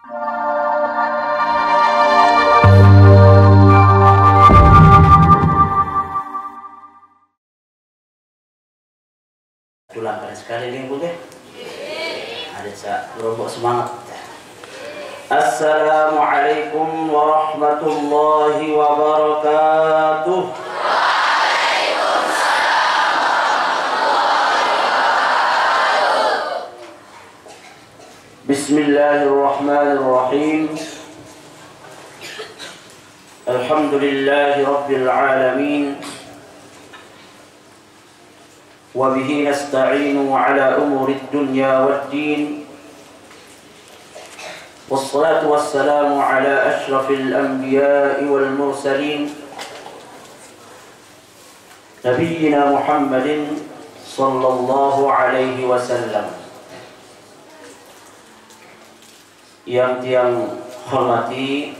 Tulangkan sekali lingkung deh. Ada sak berobok semangat. Assalamualaikum warahmatullahi wabarakatuh. Bismillahirrahmanirrahim. Alhamdulillahi rabbil alamin. Wa bihi nasta'inu ala umuri dunya wad-din. Wassalatu wassalamu ala ashrafil anbiya'i wal mursalin Nabiyyina Muhammadin sallallahu alaihi wasallam. Yang tiang hormati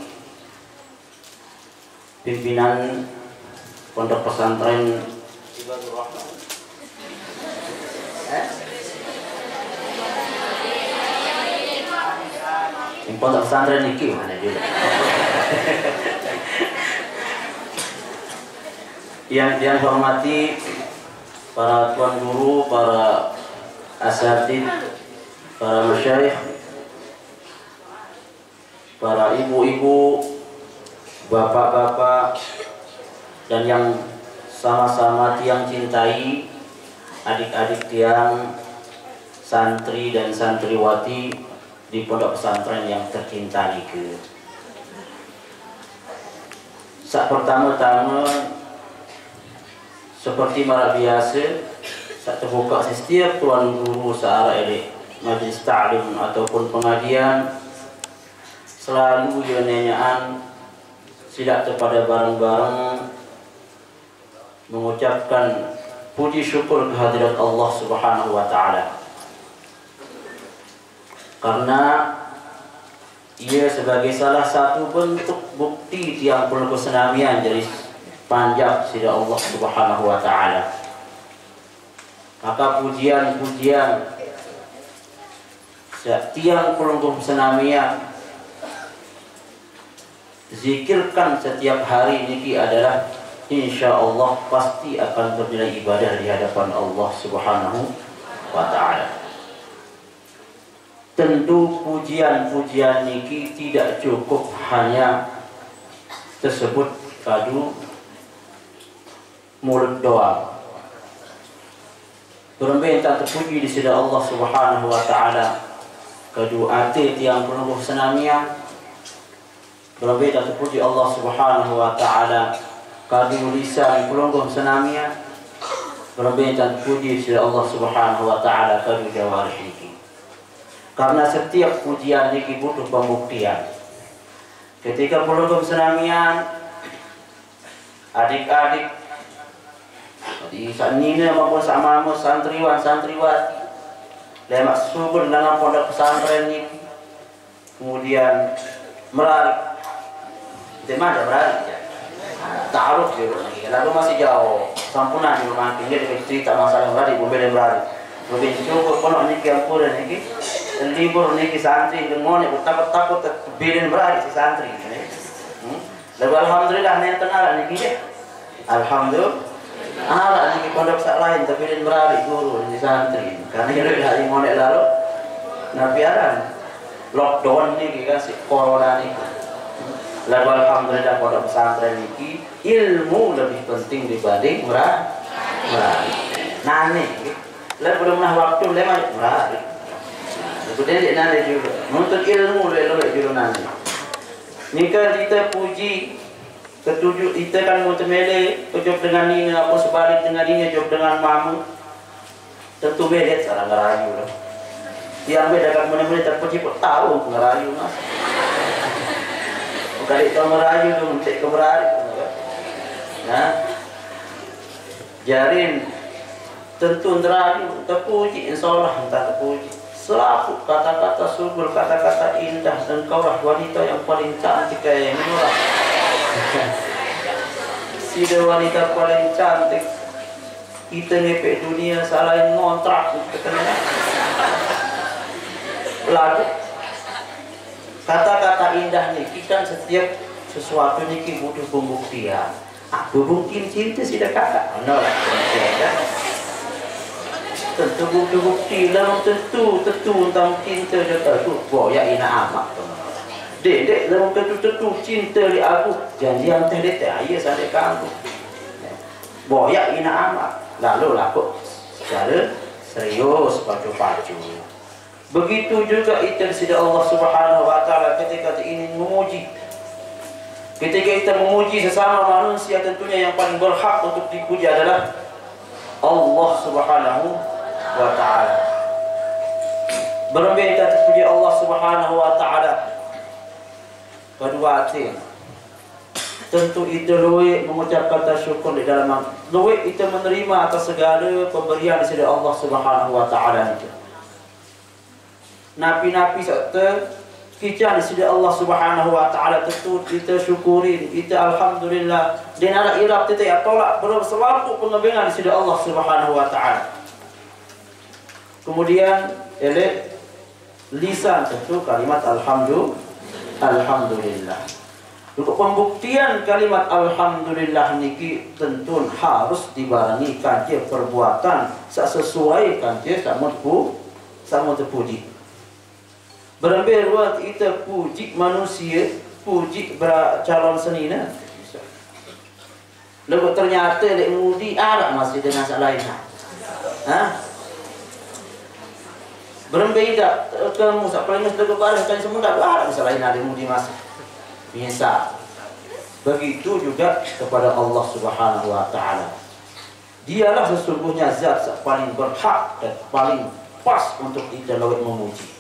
pimpinan Pondok Pesantren Ibadur Rahman. Pondok pesantren niki mana juga. Yang hormati para tuan guru, para asatidz, para masyayikh, para ibu-ibu, bapak-bapak, dan yang sama-sama tiang cintai, adik-adik tiang santri dan santriwati di pondok pesantren yang tercinta niki. Sak pertama-tama seperti mara biasa, sak terbuka setiap tuan guru searah ini majlis ta'lim ataupun pengajian selalu nyanyian sidak kepada bareng-bareng mengucapkan puji syukur kehadirat Allah Subhanahu wa taala. Karena ia sebagai salah satu bentuk bukti tiang perlu kesenamian dari panjang sida Allah Subhanahu wa taala. Maka pujian-pujian tiang perlu kesenamian zikirkan setiap hari niki adalah insya Allah pasti akan bernilai ibadah di hadapan Allah Subhanahu wa taala. Tentu pujian-pujian niki tidak cukup hanya tersebut kadu mulut doang. Berembih tak terpuji di sisi Allah Subhanahu wa taala kadu ati tiang penuh senamia. Berembih tak terpuji Allah Subhanahu wa taala kadu lisan penuh senamia. Berembih tak terpuji di sisi Allah Subhanahu wa taala kadu jawarih niki. Karena setiap pujian niki butuh pembuktian. Ketika pelunggung senamian, adik-adik di sanina maupun sama santriwan santriwati lemak subur dengan pondok pesantren niki, kemudian merari, di mana merari? Taruh di rumah niki, lalu masih jauh, sampunan di rumah niki dia cerita masalah merari, berbeda merari. Lebih cukup pondok niki yang pura niki. Libur niki santri dengan takut bilin berari si santri. Lalu alhamdulillah nih tenang niki deh. Alhamdulillah. Niki pondok sak lain tapi bilin berari guru si santri. Karena ini hari monek lalu nabiaran lockdown niki kan si corona niki. Lalu alhamdulillah pondok pesantren niki ilmu lebih penting dibanding berari. Nane. Lalu belum waktu lemah berari. Kemudian nanti juga menuntut ilmu lelok juga nanti. Nika kita puji ketujuh kita kan mau temele job dengan ini apa sebalik dengan ini job dengan mamu. Tentu beda cara ngerayu lah. Yang beda kan mana-mana terpuji pun tahu ngerayu mas. Bukan itu ngerayu tu mentik keberari. Nah, jarin tentu ngerayu terpuji insyaallah entah terpuji. Selaku kata-kata subur, kata-kata indah, dan kaulah wanita yang paling cantik kayak ini lah. Sida wanita paling cantik. Kita ngepek dunia salahin ngontrak. Lalu Kata-kata indah niki kan setiap sesuatu niki butuh pembuktian. Aku mungkin cinta sudah kakak. No lah, tentu butuh bukti lah, tentu tentang cinta dia tu. Boya ina amak tu. Dek dalam tentu cinta di aku. Janjian teh dek ayah sampai kamu. Boya ina amak. Lalu laku secara serius pacu-pacu. Begitu juga itu sida Allah Subhanahu wa taala ketika ingin memuji. Ketika kita memuji sesama manusia, tentunya yang paling berhak untuk dipuji adalah Allah Subhanahu wa taala. Berlebih kita puji Allah Subhanahu wa taala kedua hati. Tentu itu luwe mengucap kata syukur di dalam luwe itu menerima atas segala pemberian dari Allah Subhanahu wa taala itu. Nabi-nabi serta kita di Allah Subhanahu wa taala tentu kita syukurin, kita alhamdulillah. Dan ada irab kita ya tolak berselaku pengembangan di Allah Subhanahu wa taala. Kemudian lisan tentu kalimat alhamdulillah. Untuk pembuktian kalimat alhamdulillah niki tentu harus dibarengi kanti perbuatan sesuai kanti sama terpuji. Berlebih waktu kita puji manusia, puji calon senina. Lalu ternyata lek mudi ada masih dengan lain. Berbeda kamu paling sudah kebaran kan semua tak ada selain ada mudi masih. Biasa. Begitu juga kepada Allah Subhanahu wa taala. Dialah sesungguhnya zat paling berhak dan paling pas untuk kita lewat memuji.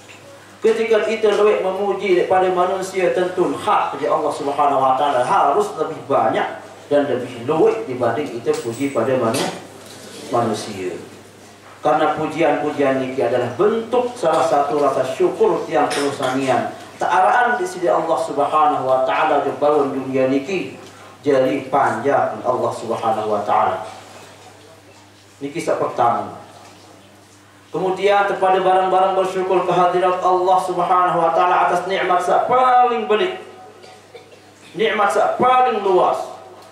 Ketika kita lebih memuji daripada manusia, tentu hak dari Allah Subhanahu wa taala harus lebih banyak dan lebih luwih dibanding kita puji pada manusia. Karena pujian-pujian ini adalah bentuk salah satu rasa syukur yang perlu sanian. Ta'araan di sisi Allah Subhanahu wa taala di bawah dunia niki jadi panjang Allah Subhanahu wa taala. Niki pertama. Kemudian kepada barang-barang bersyukur kehadirat Allah Subhanahu wa taala atas nikmat paling belik. Nikmat paling luas.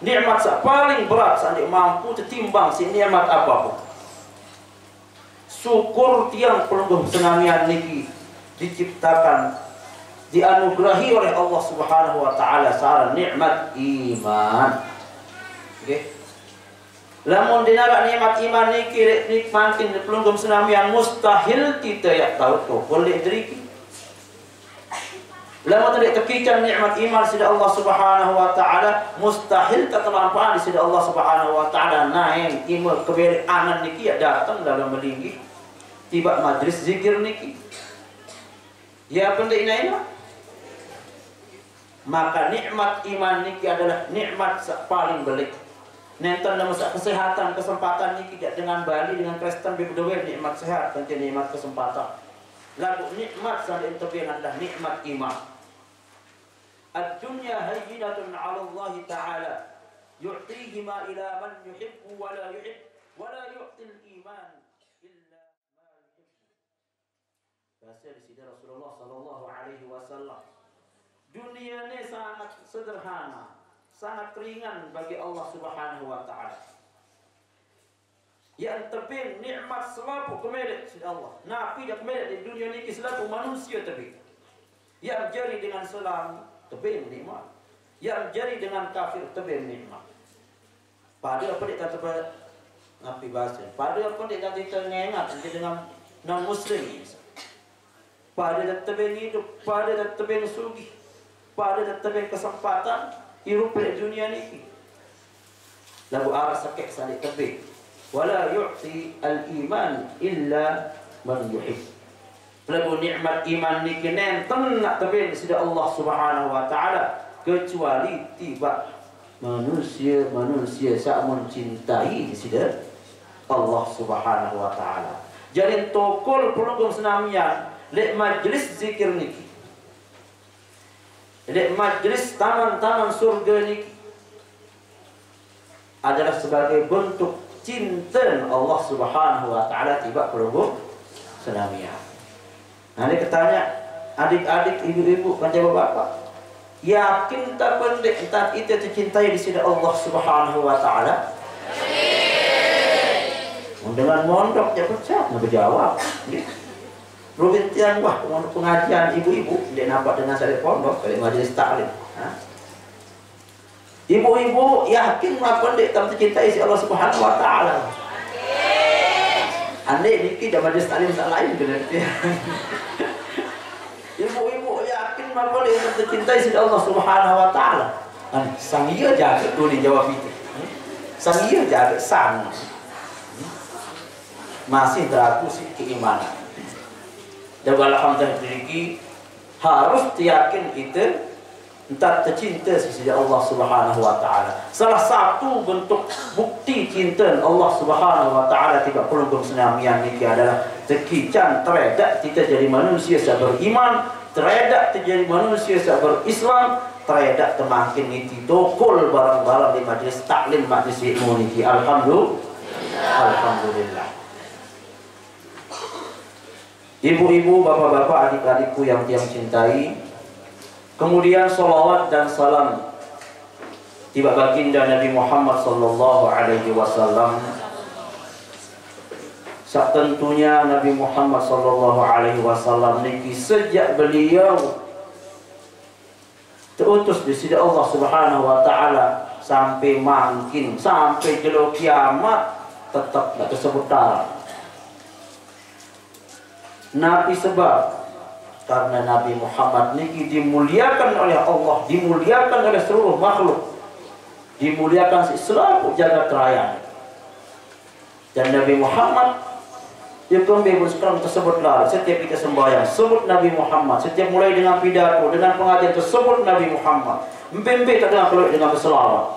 Nikmat paling berat sampai mampu tertimbang si nikmat apapun. Syukur tiang pelungguh senamian niki diciptakan, dianugerahi oleh Allah Subhanahu wa taala secara nikmat iman. Okey. Lamun dinarak nikmat iman niki nikmatin pelunggum senamian mustahil kita ya tahu tu boleh deriki. Lamun tidak terkican nikmat iman sida Allah Subhanahu wa taala mustahil terlampau di sida Allah Subhanahu wa taala naik iman keberangan niki ya datang dalam melinggi tiba majlis zikir niki. Ya penting ini maka nikmat iman niki adalah nikmat paling belik. Nenten dalam kesehatan, kesempatan ini tidak dengan Bali, dengan Kristen, berdua nikmat sehat dan nikmat kesempatan. Lalu nikmat sampai interview adalah nikmat iman. Ad-dunya hayyinatun 'ala Allah Ta'ala yu'tihi ma ila man yuhibbu wa la yu'ti al-iman illa ma yuhibbu. Bahasa di sini Rasulullah sallallahu alaihi wasallam. Dunia ini sangat sederhana, sangat ringan bagi Allah Subhanahu wa taala. Yang terpin nikmat selalu kemilik Allah. Nabi dah kemilik di dunia ini selalu manusia terpin. Yang jari dengan Islam terpin nikmat. Yang jari dengan kafir terpin nikmat. Pada apa dia kata Nabi bahasa. Pada apa dia kata tengengat dengan non muslim. Pada terpin hidup, pada terpin sugi, pada terpin kesempatan hidup di dunia ini. Lalu arah sakit salik terbit. Wala yu'ti al-iman illa man yuhib. Lalu nikmat iman ni nenten nak terbit di Allah Subhanahu wa taala kecuali tiba manusia sak mencintai di Allah Subhanahu wa taala. Jadi tokol pelunggung senamian lek majlis zikir niki. Lek majlis taman-taman surga niki adalah sebagai bentuk cinta Allah Subhanahu wa taala tiba pelungguh senamian. Nah, ini ketanya adik-adik, ibu-ibu, kanjeng bapak, yakin tak pendik entah itu tercintai di sisi Allah Subhanahu wa taala? Dengan mondok ya percaya berjawab. Rubin tiang wah pengajian ibu-ibu dia nampak dengan saya pondok dari majelis taklim. Ibu-ibu yakin tak pendik tak tercintai si Allah Subhanahu wa taala? Andai niki dah majelis taklim tak lain benar dia. Ibu-ibu yakin tak pendik tak tercintai si Allah Subhanahu wa taala? Sang iya jaga dulu dijawab itu. Sang iya jaga sang. Masih beraku sih keimanan. Dan alhamdulillah diri harus yakin itu entah tercinta sisi Allah Subhanahu wa taala. Salah satu bentuk bukti cinta Allah Subhanahu wa taala tidak perlu bersenamian ini adalah tekican teredak kita jadi manusia yang beriman, teredak jadi manusia yang berislam, teredak temakin itu dokol barang-barang di majlis taklim majlis ilmu ini. Alhamdulillah. Ibu-ibu, bapak-bapak, adik-adikku yang tiang cintai, kemudian salawat dan salam tiba baginda Nabi Muhammad sallallahu alaihi wasallam. Sak tentunya Nabi Muhammad sallallahu alaihi wasallam niki sejak beliau terutus di sisi Allah Subhanahu wa taala sampai makin sampai jelo kiamat tetap tak tersebut darah. Nabi sebab karena Nabi Muhammad niki dimuliakan oleh Allah, dimuliakan oleh seluruh makhluk, dimuliakan selaku jagat raya. Dan Nabi Muhammad itu membebaskan tersebutlah setiap kita sembahyang sebut Nabi Muhammad, setiap mulai dengan pidato dengan pengajian tersebut Nabi Muhammad, membembe tak dengan keluar dengan berselawat.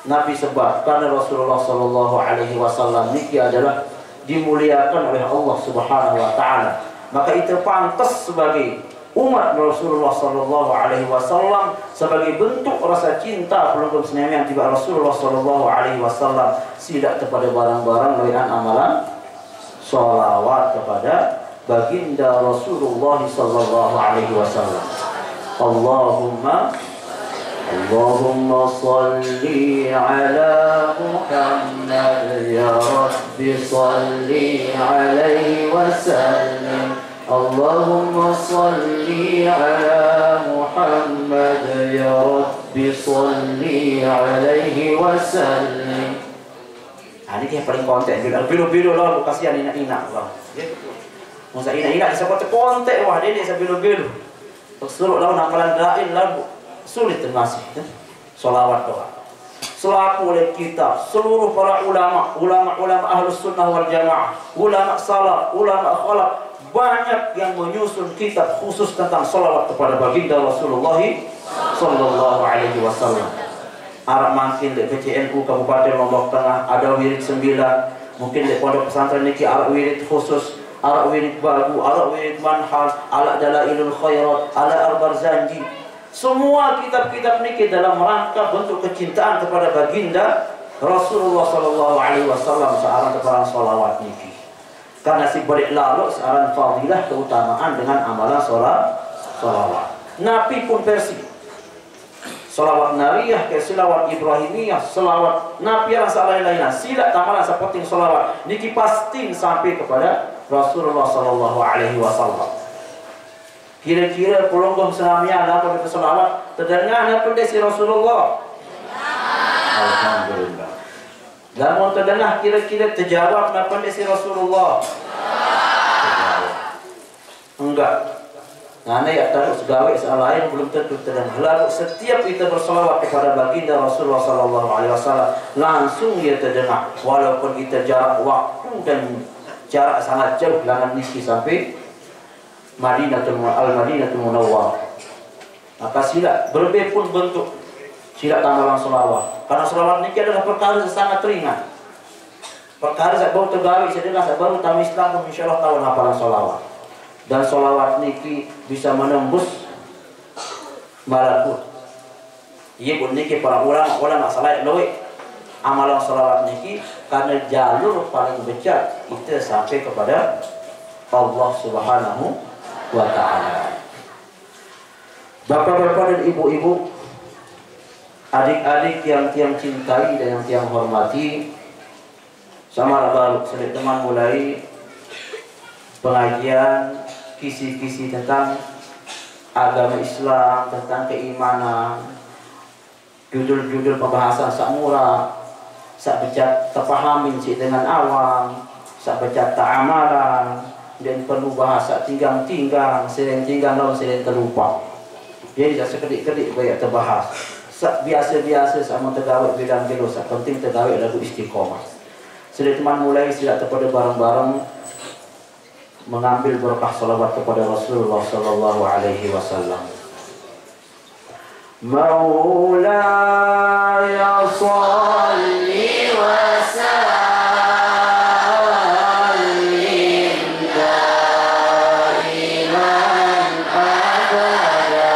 Nabi sebab karena Rasulullah sallallahu alaihi wasallam niki adalah dimuliakan oleh Allah Subhanahu wa taala, maka itu pantas sebagai umat Rasulullah sallallahu alaihi wasallam sebagai bentuk rasa cinta pelengkap senamian tiba Rasulullah sallallahu alaihi wasallam sidak kepada barang-barang lawan amalan sholawat kepada baginda Rasulullah sallallahu alaihi wasallam. Allahumma salli ala Muhammad ya Rabbi salli alaihi wasallam. Allahumma salli ala Muhammad ya Rabbi salli alaihi wasallam. Ini yang paling konten bilu-bilu lah, kasihan inak-inak lah. Masa inak-inak siapa terkonten wah dia bilu-bilu. Suruh lawan amalan dain lah sulit termasuk solawat doa selaku oleh kita seluruh para ulama ahlus sunnah wal jamaah, ulama salaf, ulama khalaf, banyak yang menyusun kitab khusus tentang solawat kepada baginda Rasulullah sallallahu alaihi wasallam. Arab makin di PCNU Kabupaten Lombok Tengah ada wirid 9, mungkin di pondok pesantren niki ada wirid khusus, ada wirid bagu, ada wirid manhal, ala dalailul khairat, ala al-barzanji. Semua kitab-kitab niki dalam rangka bentuk kecintaan kepada baginda Rasulullah sallallahu alaihi wasallam searan kepada salawat niki. Karena si balik lalu searan fadilah keutamaan dengan amalan salawat. Nabi pun versi salawat nariyah ke salawat ibrahimiyah, salawat Nabi yang lain-lain sila tamalan seperti salawat niki pasti sampai kepada Rasulullah sallallahu alaihi wasallam. Kira-kira pelonggong senamnya ada pada selawat terdengar apa dari Rasulullah. Alhamdulillah. Namun terdengar kira-kira terjawab apa dari Rasulullah. Enggak. Karena ya taruh segala soal lain belum tentu terdengar. Lalu setiap kita berselawat kepada baginda Rasulullah sallallahu alaihi wasallam langsung ia terdengar walaupun kita jarak waktu dan jarak sangat jauh langan niki sampai Madinatul Munawwarah. Maka sila berbeda pun bentuk sila tamalan selawat. Karena selawat ini adalah perkara yang sangat ringan. Perkara yang baru tergawi sedangkan baru tamu Islam pun insyaallah tahu hafalan selawat. Dan selawat niki bisa menembus malakut. Iya pun niki para ulama salah loe amalan selawat niki karena jalur paling becak itu sampai kepada Allah Subhanahu wa ta'ala. Bapak-bapak dan ibu-ibu, adik-adik yang tiang cintai dan yang tiang hormati, sama baru sedikit teman mulai pengajian kisi-kisi tentang agama Islam, tentang keimanan, judul-judul pembahasan sak murah, sak becak terpahamin sih dengan awam, sak becak tak amalan, dan perlu bahasa tinggang-tinggang, sering tinggang lawan sering terlupa. Jadi tak sekedik-kedik banyak terbahas. Sak biasa-biasa sama tergawat bilang gelo, sak penting tergawat lagu istiqomah. Sudah teman mulai sila kepada bareng-bareng mengambil berkah salawat kepada Rasulullah sallallahu alaihi wasallam. Maulaya shalli wa sallim daiman abada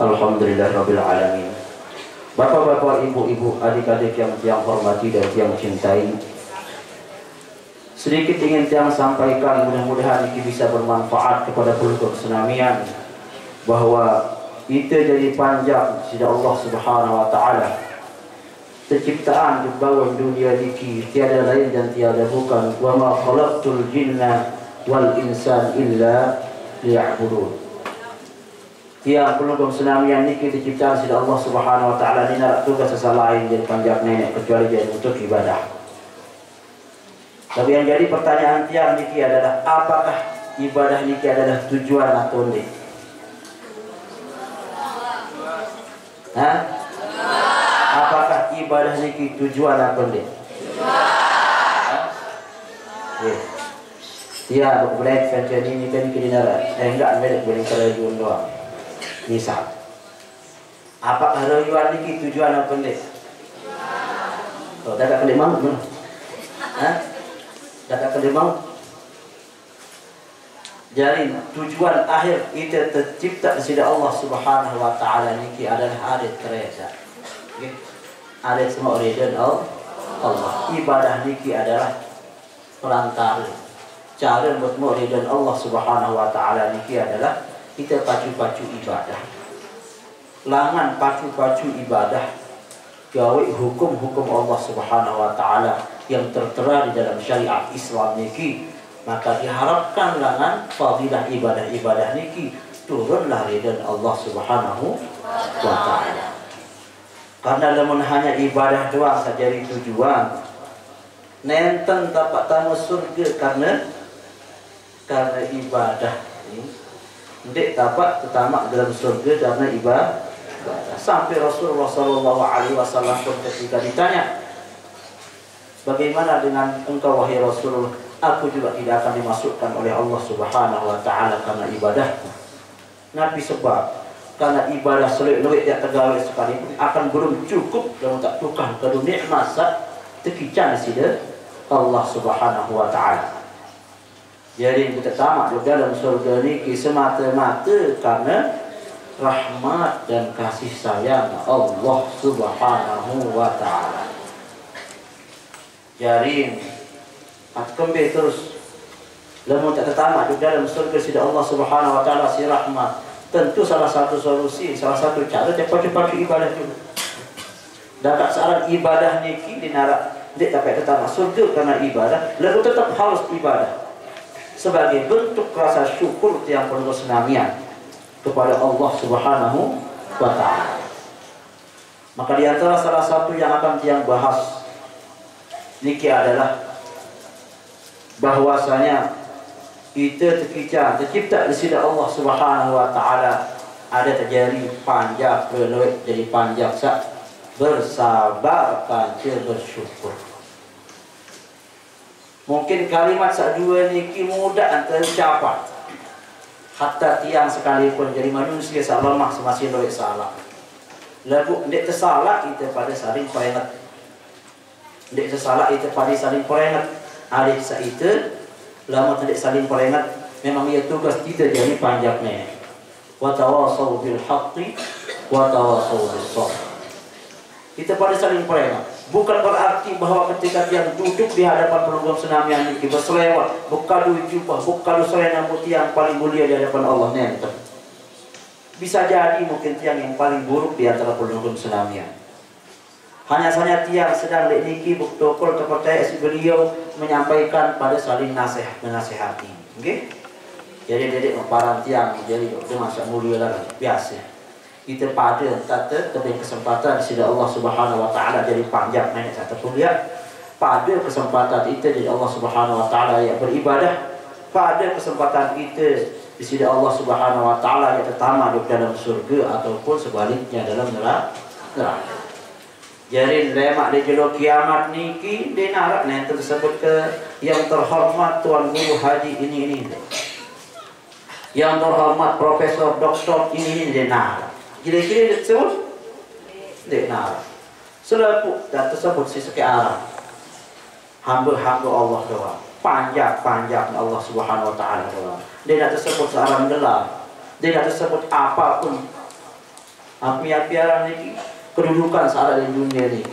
Alhamdulillahirabbil alamin. Bapak-bapak, ibu-ibu, adik-adik yang hormati dan yang cintai, sedikit ingin tiang sampaikan, mudah-mudahan ini bisa bermanfaat kepada penduduk senamian, bahwa itu jadi panjang sida Allah Subhanahu wa taala. Terciptaan di bawah dunia ini tiada lain dan tiada bukan, wa ma khalaqtul jinna wal insan illa liya'budun. Tiang pelukung senamian ini kita ciptaan sida Allah Subhanahu wa taala, ini nak tugas sesalain jadi panjang nenek kecuali jadi untuk ibadah. Tapi yang jadi pertanyaan tiang niki adalah, apakah ibadah niki adalah tujuan atau tidak? Hah? Apakah ibadah niki tujuan atau tidak? Ya. Tiang boleh macam ini kan kita enggak boleh kerajaan doang. Misal, apakah rayuan ini tujuan apa tidak? Oh, tak ada kelimau, hah? Tak ada kelimau. Jadi tujuan akhir itu tercipta dari Allah Subhanahu wa taala niki adalah adat kerja. Okay? Adat semua ridho Allah. Ibadah niki adalah perantara. Cara buat ridho Allah Subhanahu wa taala niki adalah kita pacu-pacu ibadah. Langan pacu-pacu ibadah gawe hukum-hukum Allah Subhanahu wa taala yang tertera di dalam syariat Islam niki, maka diharapkan langan fadilah ibadah-ibadah niki turunlah ridha Allah Subhanahu wa taala. Karena lamun hanya ibadah doang saja tujuan, nenten dapat tamu surga karena ibadah ini. Ndik dapat tertamak dalam surga karena ibadah. Sampai Rasulullah sallallahu alaihi wasallam pun ketika ditanya, bagaimana dengan engkau wahai Rasulullah? Aku juga tidak akan dimasukkan oleh Allah Subhanahu wa taala karena ibadahku. Nabi sebab karena ibadah seluruh yang tergawe sekali akan belum cukup dan tak tukar ke nikmat tekican sida Allah Subhanahu wa taala. Jadi kita tamak di dalam surga ini semata-mata karena rahmat dan kasih sayang Allah Subhanahu wa ta'ala. Jaring at kembe terus lamun tak tertamak di dalam surga sida Allah Subhanahu wa ta'ala si rahmat. Tentu salah satu solusi, salah satu cara cepat-cepat ibadah juga. Dapat saran ibadah niki dinarak dia dapat tertamak surga karena ibadah, lalu tetap harus ibadah sebagai bentuk rasa syukur yang penuh senamian kepada Allah Subhanahu wa ta'ala. Maka di antara salah satu yang akan tiang bahas niki adalah bahwasanya kita tercipta di sisi Allah Subhanahu wa ta'ala ada terjadi panjang berlewet jadi panjang sak bersabar kancil bersyukur. Mungkin kalimat sak dua niki mudah tercapai hatta tiang sekalipun jadi manusia sak lemah semasih lewet salah. Lagu ndek tersalah itu pada saling peringat. Ndek tersalah itu pada saling peringat. Ada itu lama tidak saling peringat, memang ia tugas kita jadi panjangnya. Wa tawassaw bil haqqi wa tawassaw bis sabr. Kita pada saling peringat. Bukan berarti bahwa ketika dia duduk di hadapan program senamian ini berselewat, bekadu jubah, bekadu selena putih yang paling mulia di hadapan Allah nanti. Bisa jadi mungkin tiang yang paling buruk di antara program senamian. Hanya saja tiang sedang niki betul terpercaya si beliau menyampaikan pada saling menasehati. Okay? Jadi dedek parang tiang jadi itu masa mulia lah biasa. Kita pada tata diberi kesempatan di sisi Allah Subhanahu wa ta'ala jadi panjang nenek satu kuliah. Pada kesempatan itu jadi Allah Subhanahu wa ta'ala yang beribadah. Pada kesempatan itu di sisi Allah Subhanahu wa ta'ala yang terutama di dalam surga ataupun sebaliknya dalam neraka. Jadi lemak di jelo kiamat niki dinarak nih tersebut ke yang terhormat Tuan Guru Haji ini. Yang terhormat Profesor Doktor ini dinarak. Kira-kira disebut dinarak. Selalu dan tersebut sisi arah. Hamba-hamba Allah doang. Panjang Allah Subhanahu wa ta'ala doang. Dia tidak tersebut seorang gelar. Dia tidak tersebut apapun. Api-apiaran niki kedudukan saat di dunia ini.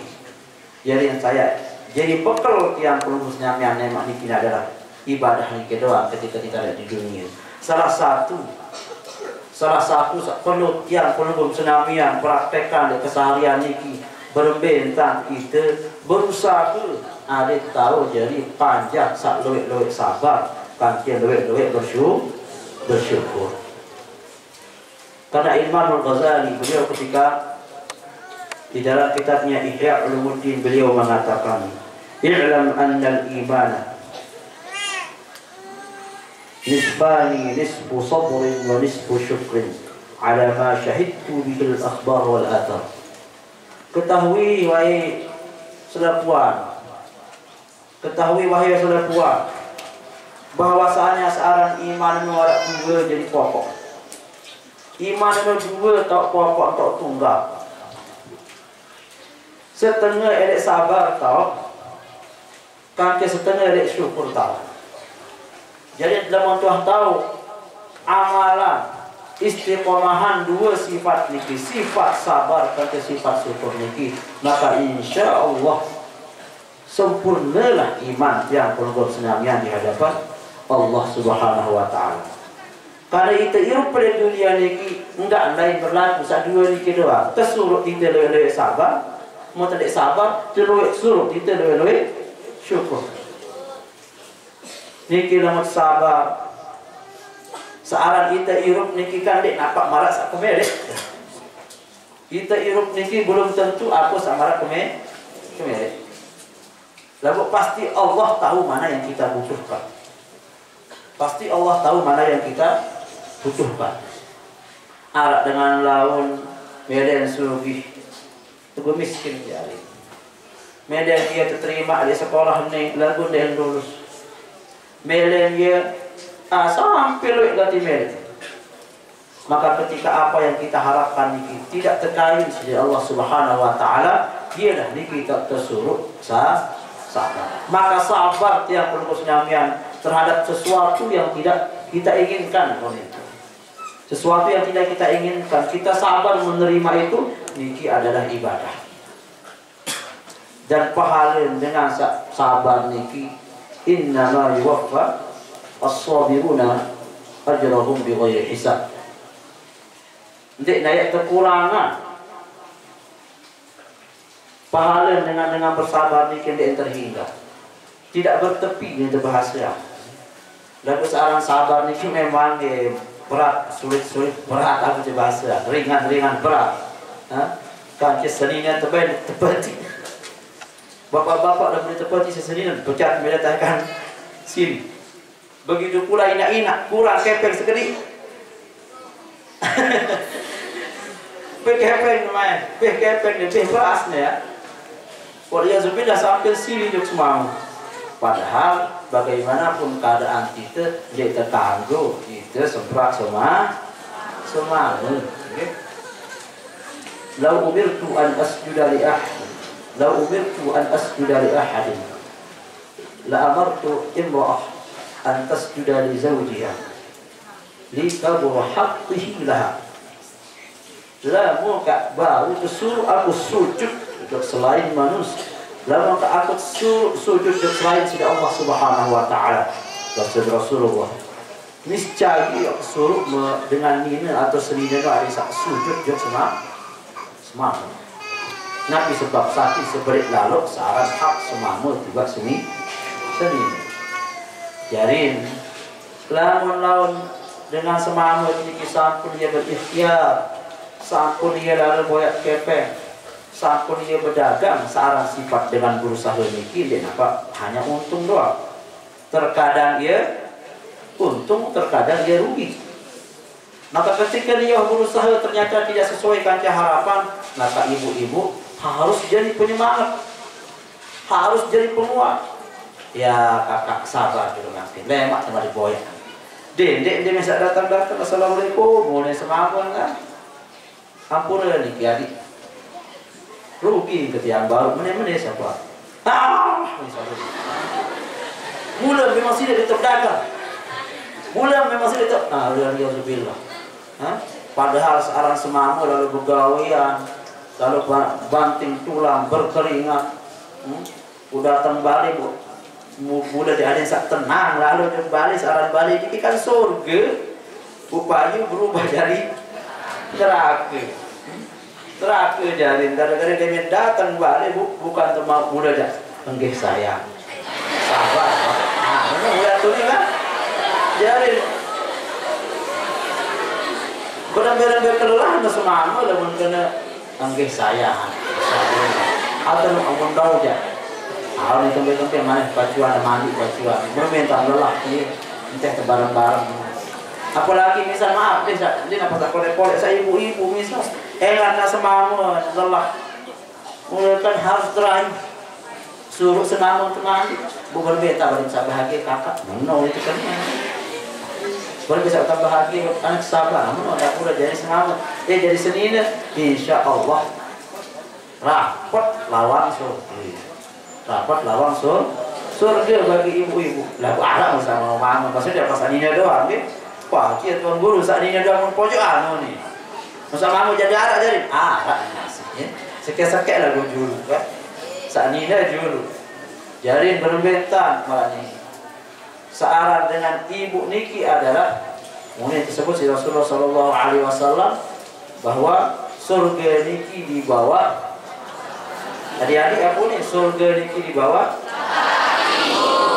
Jadi yang saya jadi bekal yang pelumusnya yang nemak ini adalah ibadah ini doang ketika kita ada di dunia. Salah satu perlu yang pelubung senamian praktekkan di keseharian ini berbentang kita berusaha ada tahu jadi panjang sak luwek sabar panjang luwek bersyukur. Karena Imam Al-Ghazali beliau ketika di dalam kitabnya Ihya Ulumuddin beliau mengatakan, "I'lam anna al-imana nisbani nisbu sabrin wa nisbu syukrin ala ma syahidtu bihi al-akhbar wal athar." Ketahui wahai saudara puan, bahwasanya seorang iman mewarak dua jadi pokok. Iman dua tak pokok tak tunggal. Setengah elek sabar tau, kaki setengah elek syukur tau. Jadi dalam Tuhan tahu amalan istiqomahan dua sifat niki, sifat sabar kaki sifat syukur niki, maka insya Allah sempurnalah iman yang penuh senamian di hadapan Allah Subhanahu wa ta'ala. Karena itu hidup pada dunia niki enggak lain berlaku saat dua niki doang. Tersuruh kita lebih sabar. Mau tidak sabar, terus suruh kita lebih syukur. Niki lamut sabar. Searan kita irup niki kan dek nampak marah sak kemeh dek. Kita irup niki belum tentu aku sama kemeh dek. Lalu pasti Allah tahu mana yang kita butuhkan. Pasti Allah tahu mana yang kita butuhkan. Arak dengan laun medan sugih. Tubuh miskin jari. Medan dia terterima di sekolah ni lagu dia lulus. Medan dia sampai luik ganti medan. Maka ketika apa yang kita harapkan ini tidak terkait dari Allah Subhanahu wa ta'ala, dia dah ni kita tersuruh sabar. Maka sabar yang perlu senamian terhadap sesuatu yang tidak kita inginkan. sesuatu yang tidak kita inginkan, kita sabar menerima itu, niki adalah ibadah. Dan pahala dengan sabar niki, innama yuwaffa as-sabiruna ajrahum bighairi hisab. Tidak naik kekurangan. Pahala dengan bersabar niki tidak terhingga. Tidak bertepi itu bahasa. Lalu seorang sabar niki memang berat, sulit berat aku bahasa. Ringan berat. Kan keseninya tepati. Bapak-bapak dah boleh tepati seseninya pecat meletakkan sini. Begitu pula inak-inak kurang kepeng sekali. Kepeng main, kepeng dia berasnya ya. Waliyazubillah sampai sini juga semua. Padahal bagaimanapun keadaan kita, dia tertangguh, kita semprak semua. Lau umirtu an asjuda li ahadin, la amartu imra'ah an tasjuda li zawjiha li kabura haqqihi laha. Lama kak baru suruh aku sujud untuk selain manusia. Lama kak aku sujud untuk selain sudah Allah Subhanahu wa taala. Rasulullah. Niscaya aku suruh dengan nina atau senina ada sujud untuk semua. Nabi sebab sakit seberit lalu searan hak semamu juga seni. Jarin lamun dengan semamu ini sampun dia berikhtiar, sampun dia lalu boyak kepeng, sampun dia berdagang, searang sifat dengan berusaha niki dia nampak hanya untung doang. Terkadang dia untung, terkadang dia rugi. Maka ketika dia berusaha ternyata tidak sesuai dengan harapan, maka ibu-ibu harus jadi penyemangat, harus jadi penguat. Ya kakak sabar dulu nanti, lemak sama diboyak. Dendek dia bisa datang assalamualaikum, mulai semamun kan. Ampun lah nih adik. Rugi ketiang baru meneh siapa? Bulan memang sudah diterdagang. Bulan memang sudah diterdagang. Alhamdulillah. Padahal seorang semamu lalu begawian, lalu banting tulang berkeringat, udah kembali mudah dia ada yang tenang, lalu kembali seorang balik ini kan surga, upaya berubah dari neraka jarin. Gara-gara dia datang balik bukan termau mudah aja, enggak sayang, sabar. Ini udah tuh nih kan, jarin. Benar-benar kelelahan semua lamun kena anggih sayang. Atau amun tahu aja. Hal itu tempe mana bajuan mandi bajuan. Meminta lelah dia entah bareng-bareng. Apalagi misal maaf dia apa tak kolek-kolek saya ibu-ibu misal karena semamu lelah. Kan harus terakhir suruh semamu teman bukan beta balik bahagia kakak. No itu kan. Kalau bisa tambah bahagia, anak sabar, namun ada pula jadi semangat, jadi senina, insya Allah rapat lawang surga bagi ibu-ibu. Lalu alam sama mama, maksudnya pas aninya doang, wah kia tuan guru saat aninya doang pojokan nih, masa mama jadi arak jadi nasibnya, sekek-sekek lah gue julu, kan, saat aninya julu, jadi berbentan malah nih. Searah dengan ibu niki adalah mungkin disebut si Rasulullah Shallallahu Alaihi Wasallam bahwa surga niki di bawah. Adik-adik apa nih surga niki di bawah?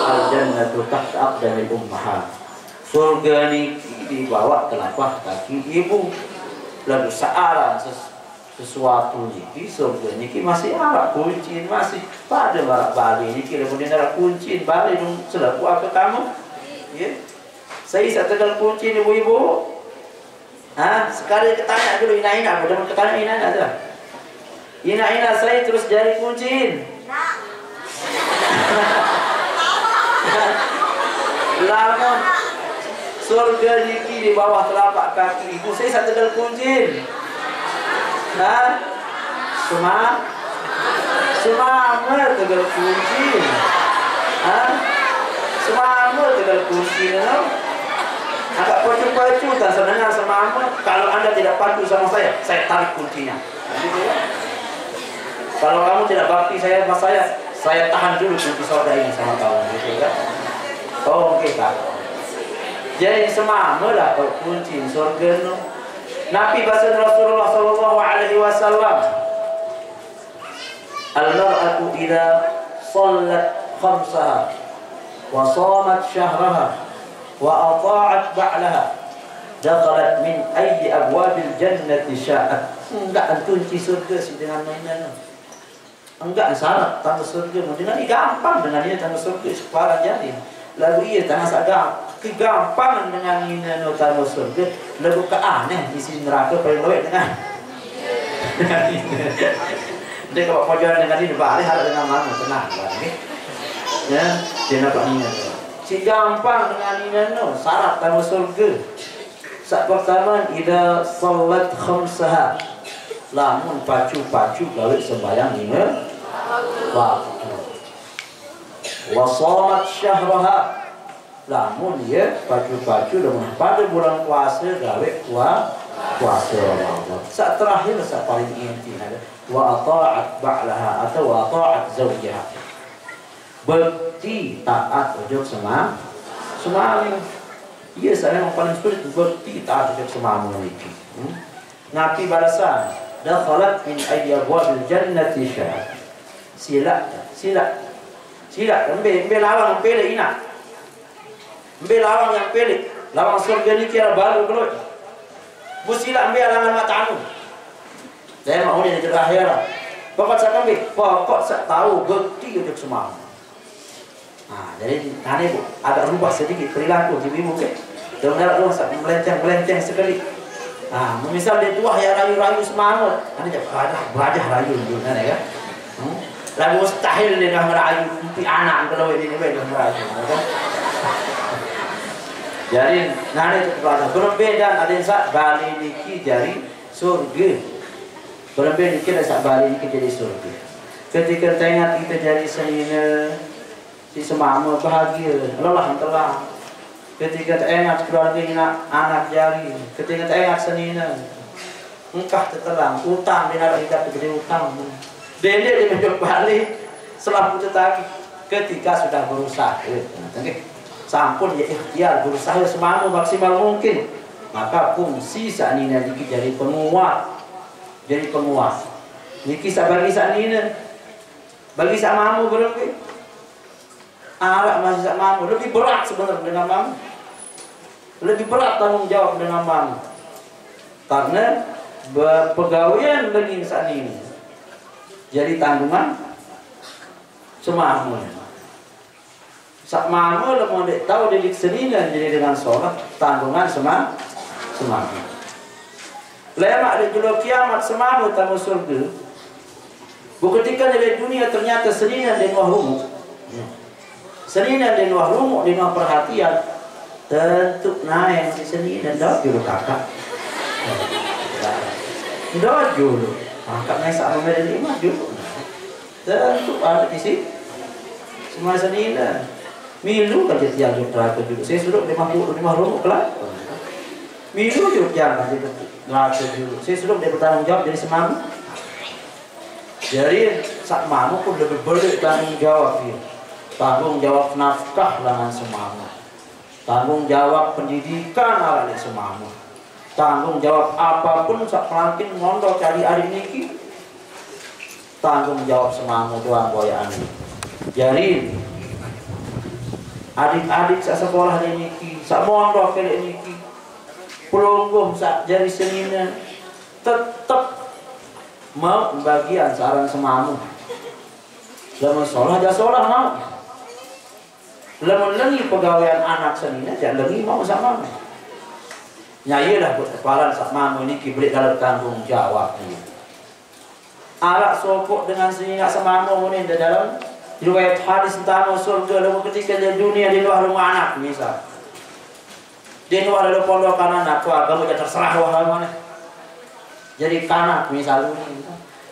Al-jannatu tahta aqdamil ummahat. Surga niki di bawah telapak kaki ibu. Lalu searah sesuatu niki surga niki masih arah kuncin masih pada barak bali niki kemudian arah kuncin bali dong selaku apa kamu ya saya tegal kuncin ibu-ibu sekali ketanya dulu ina udah ketanya ina ada ina saya terus jari kuncin lama surga niki di bawah telapak kaki ibu saya tegal kuncin semangat tegal kunci semangat tegal kunci agak pacu-pacu dan sebenarnya sama kalau Anda tidak patuh sama saya tarik kuncinya. Gitu ya. Kalau kamu tidak bakti sama saya tahan dulu kunci surga ini sama kamu, gitu kan? Oh, oke kan? Jadi semama lah kunci surga no. Nabi bahasa Rasulullah Sallallahu Alaihi Wasallam, al-mar'atu idza sallat khamsaha wa shamat syahraha wa ata'at ba'laha dakhalat min ayyi abwabil jannati sya'at. Enggak kunci surga sih dengan mainan. Enggak syarat tanda surga dengan ini gampang dengan ini tanda surga separah jadi. Lalu iya tanah sagam kegampangan dengan ini tanda surga lalu keaneh di sini neraka paling loek dengan ini. Dia kalau mau jalan dengan ini balik harus dengan mana tenang lagi. Ya, dia nampak ini. Si gampang dengan ini syarat tanda surga. Saat pertama ida salat khamsaha, lamun pacu-pacu gawe sembahyang ini waktu. Wasamat syahraha, lamun ya pacu-pacu dengan pada bulan puasa gawe puasa Ramadan. Saat terakhir saat paling inti ada wa ata'at ba'laha atau wa ata'at zawjaha. Bekti taat ujug semam. Iya, saya yang paling sulit bekti taat ujug semam memiliki. Nabi balasan dakhalat min ayyi abwabil jannati syah. Sila ambil lawang yang pelek ina. Ambil lawang yang pelek. Lawang surga ni kira baru keluar. Bu sila ambil alangan matamu. Saya mau ni cerita akhirat. Pokok saya ambil, pokok saya tahu bekti untuk semua. Nah, jadi tadi bu agak rubah sedikit perilaku ibu ke. Dengar dulu saya melenceng sekali. Ah, misal dia tua ya rayu-rayu semangat. Nanti dia berajah rayu dulu kan ya. Lalu mustahil dia dah merayu pi anak kalau ini dah merayu kan. Jadi nanti itu berbeda ada yang sak bali niki jadi surga. Berbeda niki ada sak bali niki jadi surga. Ketika tengok kita jadi senina si semama bahagia, lelah telah. Ketika tengok keluarga anak jari, ketika tengok senina engkah tertelang utang dia nak hidup gede utang. Dia menjawab balik setelah putus lagi ketika sudah berusaha. Sampun ya ikhtiar berusaha semaksimal maksimal mungkin, maka fungsi sanina niki jadi penguat, niki sabagi sanina bagi samamu berarti arak masih samamu lebih berat sebenarnya dengan mamu, lebih berat tanggung jawab dengan mamu karena pegawaian lagi saat ini jadi tanggungan semamu. Sak mamu mau tahu didik senina jadi dengan sholat tanggungan semamu. Lemak di juluh kiamat semamu tamu surga. Ketika dari dunia ternyata senina dan wahrumu. Senina dan wahrumu dengan perhatian tentu naik si senina dah juluh kakak. Dah juluh. Kakak naik sama medan lima juluh. Tentu ada di sini. Semua senina. Milu kan dia tiang neraka dulu. Saya suruh 50 rumah kelak. Milu juga jangan dia neraka dulu. Saya suruh dia bertanggung jawab jadi semamu. Jadi sak mamu pun lebih berat tanggung jawab dia. Tanggung jawab nafkah dengan semamu. Tanggung jawab pendidikan ala semamu. Tanggung jawab apapun sak pelangkin mondok cari hari niki. Tanggung jawab semamu doang boyaan. Jadi adik-adik sak sekolah niki, sak mondok kene niki, pelungguh sak jari senina tetap mau bagian saran semamu. Lamun sholah aja sholah mau. Lamun lengi pegawaian anak senina jangan lengi mau sama. Nyai lah buat kepalan sak mamu niki beri dalam tanggung jawab ni. Arak sopok dengan senina semamu ni dalam riwayat hadis tentang surga lalu ketika di dunia di luar rumah anak misal di luar ada pondokan anak keluarga mau terserah wahai mana jadi kanak misal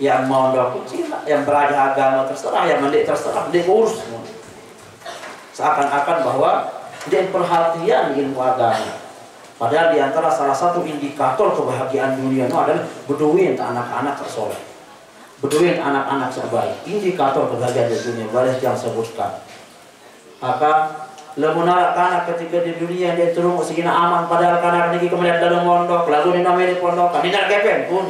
yang mondok kecil yang belajar agama terserah yang mendik terserah dia urus seakan-akan bahwa dia perhatian ilmu agama Padahal di antara salah satu indikator kebahagiaan dunia itu adalah beduin anak-anak tersoleh. Beduin anak-anak terbaik. Indikator kebahagiaan di dunia baris yang sebutkan. Maka lamun anak ketika di dunia dia turun segina aman, padahal anak ini kemudian dalam mondok, lalu di namanya pondok, kan tidak kepen pun.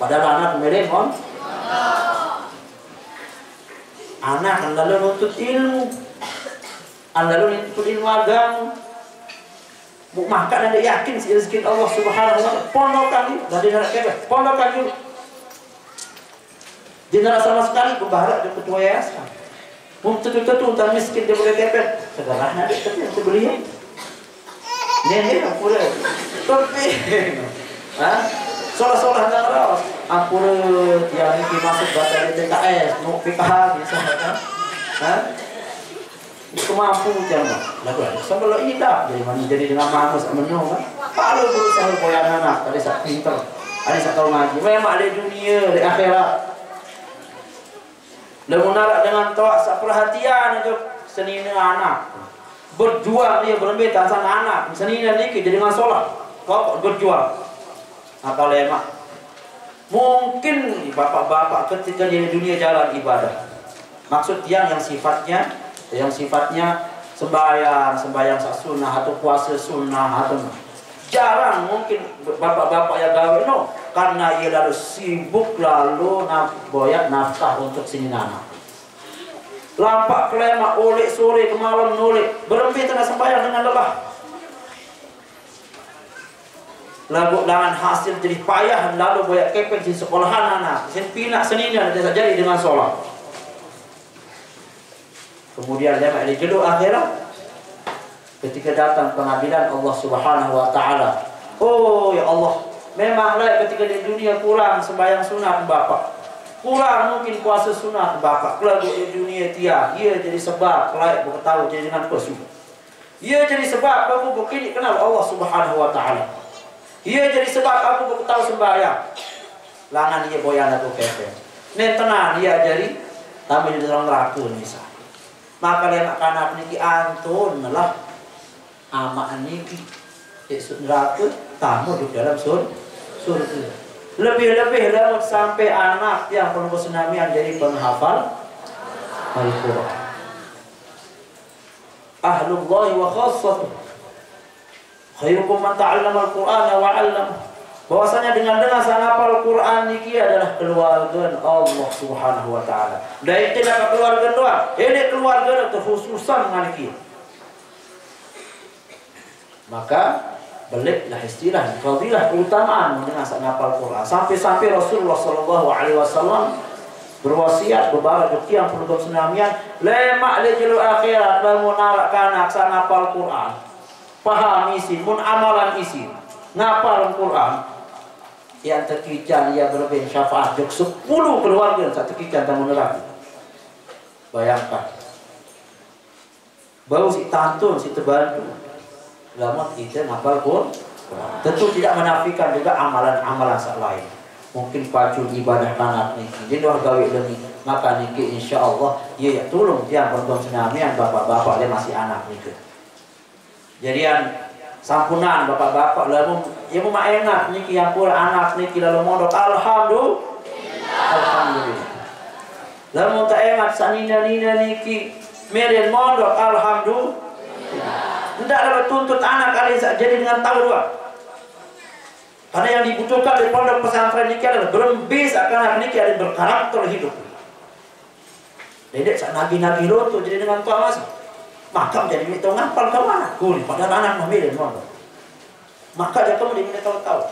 Padahal anak kemudian mondok. Anak lalu nuntut ilmu, lalu nuntut ilmu agama. Maka anda yakin si rezeki Allah Subhanahu wa taala pondokan ini dan dia nak kebet pondokan dulu. Dia nak sama sekali kebaharat dia ketua yayasan. Tentu tak miskin dia boleh kebet. Sekarang ada tapi yang beli. Nenek apa pula? Tapi, solah-solah nara. Ampun yang ini masuk data di TKS, mau PKH misalnya. Kemampu jangan lagu sebelum ini dah jadi dengan mamus menung kan kalau berusaha boyan anak ada sak pintar ada sak tahu ngaji memang ada dunia di akhirat lalu narak dengan toak sak perhatian untuk senina anak berjuang dia berembet sang anak senina niki jadi dengan solat kau berjuang apa lemak mungkin bapak-bapak ketika di dunia jalan ibadah maksud yang sifatnya sembahyang sak sunnah atau puasa sunnah atau jarang mungkin bapak-bapak yang gawe no karena ia lalu sibuk lalu boyak nafkah untuk sini anak lampak kelema oleh sore ke malam nulik berhenti tengah sembahyang dengan lelah lagu dengan hasil jadi payah lalu boyak kepeng di sekolahan anak sen pinak senina tidak jadi dengan sholat. Kemudian dia ada jodoh akhirat ketika datang pengadilan Allah Subhanahu wa taala. Oh ya Allah, memanglah ketika di dunia kurang sembahyang sunat Bapak. Kurang mungkin puasa sunat Bapak. Kalau di dunia dia jadi sebab layak bertahu jadi dengan puasa. Ia jadi sebab aku begini kenal Allah Subhanahu wa taala. Ia jadi sebab aku bertahu sembahyang. Langan dia boyan aku kepe. Nen tenan dia jadi tapi di dalam neraka misal. Maka lemak kanak niki antun lah amak niki esok neraka tamu di dalam surga. Lebih-lebih lewat sampai anak yang penuh kesenamian jadi penghafal Al-Quran. Ahlullahi wa khassatuh. Khairukum man ta'allama al-Qur'ana wa 'allama. Bahwasanya dengan sang hafal Quran niki adalah keluarga Allah Subhanahu wa taala. Dan itu tidak keluarga doang. Ini keluarga terkhususan dengan niki. Maka beliklah istilah fadilah keutamaan dengan sang hafal Quran. Sampai-sampai Rasulullah sallallahu alaihi wasallam berwasiat beberapa rezeki yang perlu senamian lemak le jelu akhirat lamun narak kanak sang hafal Quran. Paham isi mun amalan isi. Ngapal Quran yang terkican ia berbeda syafaat jok 10 keluarga satu kican tamu neraka. Bayangkan baru si tantun si terbantu lama kita ngapal Quran. Tentu tidak menafikan juga amalan-amalan lain. Mungkin pacu ibadah kanak niki jadi doa gawe demi maka niki insyaallah ia ya tolong yang berdoa senami yang bapak-bapak dia masih anak niki. Jadian sampunan bapak-bapak lalu ya mau enak niki yang pula anak niki lalu mondok alhamdulillah. Lalu tak enak sanina-nina niki meren mondok alhamdulillah. Tidak dapat tuntut anak kalian jadi dengan tahu dua. Karena yang dibutuhkan di pondok pesantren niki adalah berembis akan anak niki ada berkarakter hidup. Dedek nabi-nabi roto jadi dengan tua masih. Maka menjadi minta ngapal ke mana? Kuli padahal anak memilih mondok. Maka dia kemudian dia tahu-tahu.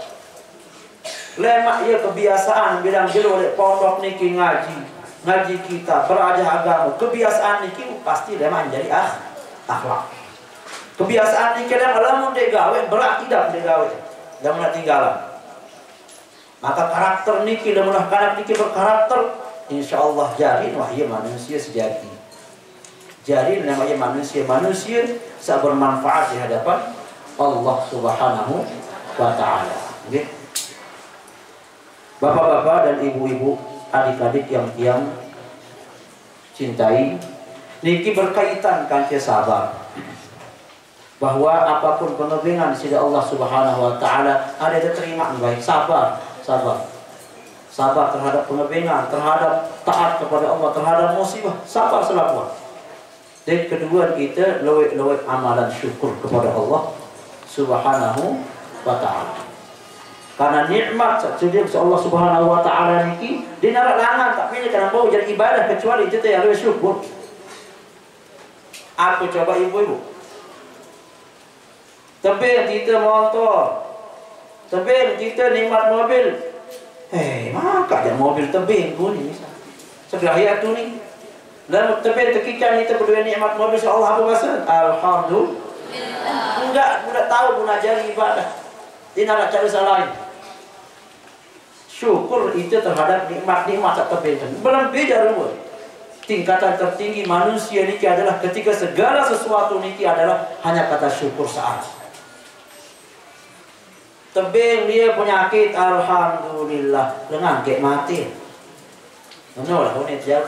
Lemak ia kebiasaan bilang jelo oleh pondok niki ngaji kita beraja agama. Kebiasaan niki pasti lemak menjadi akhlak. Kebiasaan niki lemak lamun dia gawe berat tidak dia gawe. Jangan tinggalan. Maka karakter niki lamun kanak niki berkarakter insyaallah jadi wahya manusia sejati. Jadi namanya manusia bisa bermanfaat di hadapan Allah Subhanahu wa taala. Okay? Bapak-bapak dan ibu-ibu, adik-adik yang cintai, niki berkaitan kan sabar. bahwa apapun pengebengan di sisi Allah Subhanahu wa taala ada diterima baik. Sabar terhadap pengebengan, terhadap taat kepada Allah, terhadap musibah, sabar selalu. Dan kedua kita lewat amalan syukur kepada Allah Subhanahu wa taala. Karena nikmat saja Allah Subhanahu wa taala niki dinarak langan tak pilih kana mau jadi ibadah kecuali kita yang harus syukur. Aku coba ibu-ibu. Tebing kita motor. Tebing kita nikmat mobil. Maka dia mobil tebing pun ni misal. Sebelah ayat tu ni. Dan tebing tekikan kita berdua nikmat mobil Allah apa bahasa? Alhamdulillah. Enggak tahu guna jari ibadah. Dia nak cari salah. Syukur itu terhadap nikmat-nikmat tak tebing. Belum beda rumah. Tingkatan tertinggi manusia niki adalah ketika segala sesuatu niki adalah hanya kata syukur saat. Tebing dia penyakit, alhamdulillah, dengan kek mati. Menolak ini jauh.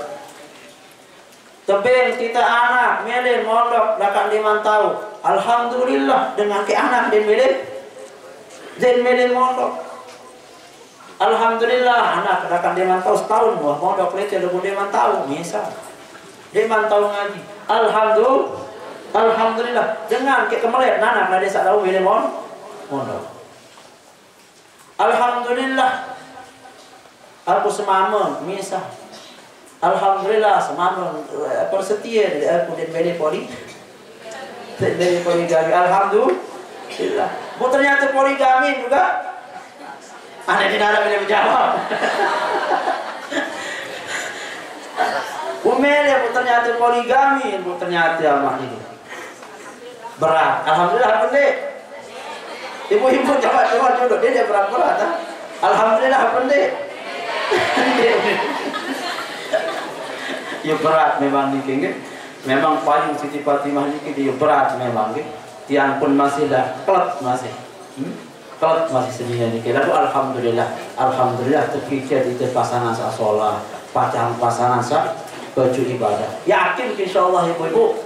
Tebing kita anak, melin mondok, lakan 5 tahun, alhamdulillah, dengan kek anak dan melin mondok. Alhamdulillah, anak lakan 5 tahun setahun, wah mondok leceh 5 tahun, misal 5 tahun ngaji. Alhamdulillah, dengan kek kemelet, anak ada sak tahu melin mondok. Alhamdulillah aku semama misal. Alhamdulillah semama persetia aku dan beli poligami. Alhamdulillah. Bu ternyata poligami juga. Anda tidak ada boleh menjawab. Umel ya bu ternyata poligami, bu ternyata amat ini berat. Alhamdulillah pendek. Ibu-ibu coba dulu dia berat-berat. Alhamdulillah pendek. Ya berat memang nih, memang paling Siti Fatimah ini dia berat memang, tiang pun masih dah kelat masih, sendirian nih. Lalu alhamdulillah terpikir itu pasangan sah sholat, pasangan sah baju ibadah. Yakin insyaallah ibu-ibu,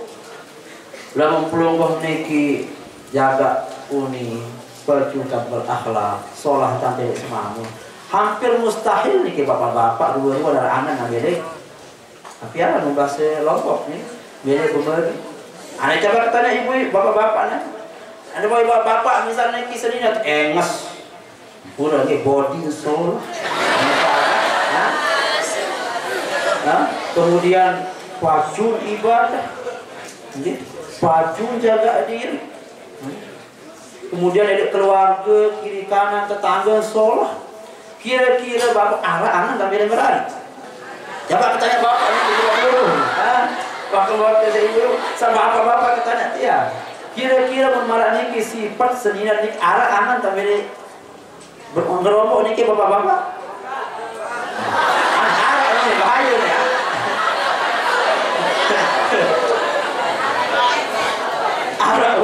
lalu pelungguh niki jaga uni. Berjuta berakhlak, sholat cantik semamu. Hampir mustahil nih ke bapak-bapak dua-dua dari anak ngambil. Tapi apa membahas Lombok nih? Bila berbagi. Anda coba tanya ibu, bapak-bapak nih. Ada bapak misalnya kisah ini enges, udah ke body soul, kemudian baju ibadah, baju jaga diri. Kemudian ada keluarga, kiri kanan, tetangga, sholat. Kira-kira bapak anak tak boleh berani. Coba tanya bapak ini dulu. Bapak ibu sama bapak tanya dia. Kira-kira memarah ni sifat seniran ni anak tak boleh bergerombol ni ke bapak-bapak. Anak ini bahaya ni. Arah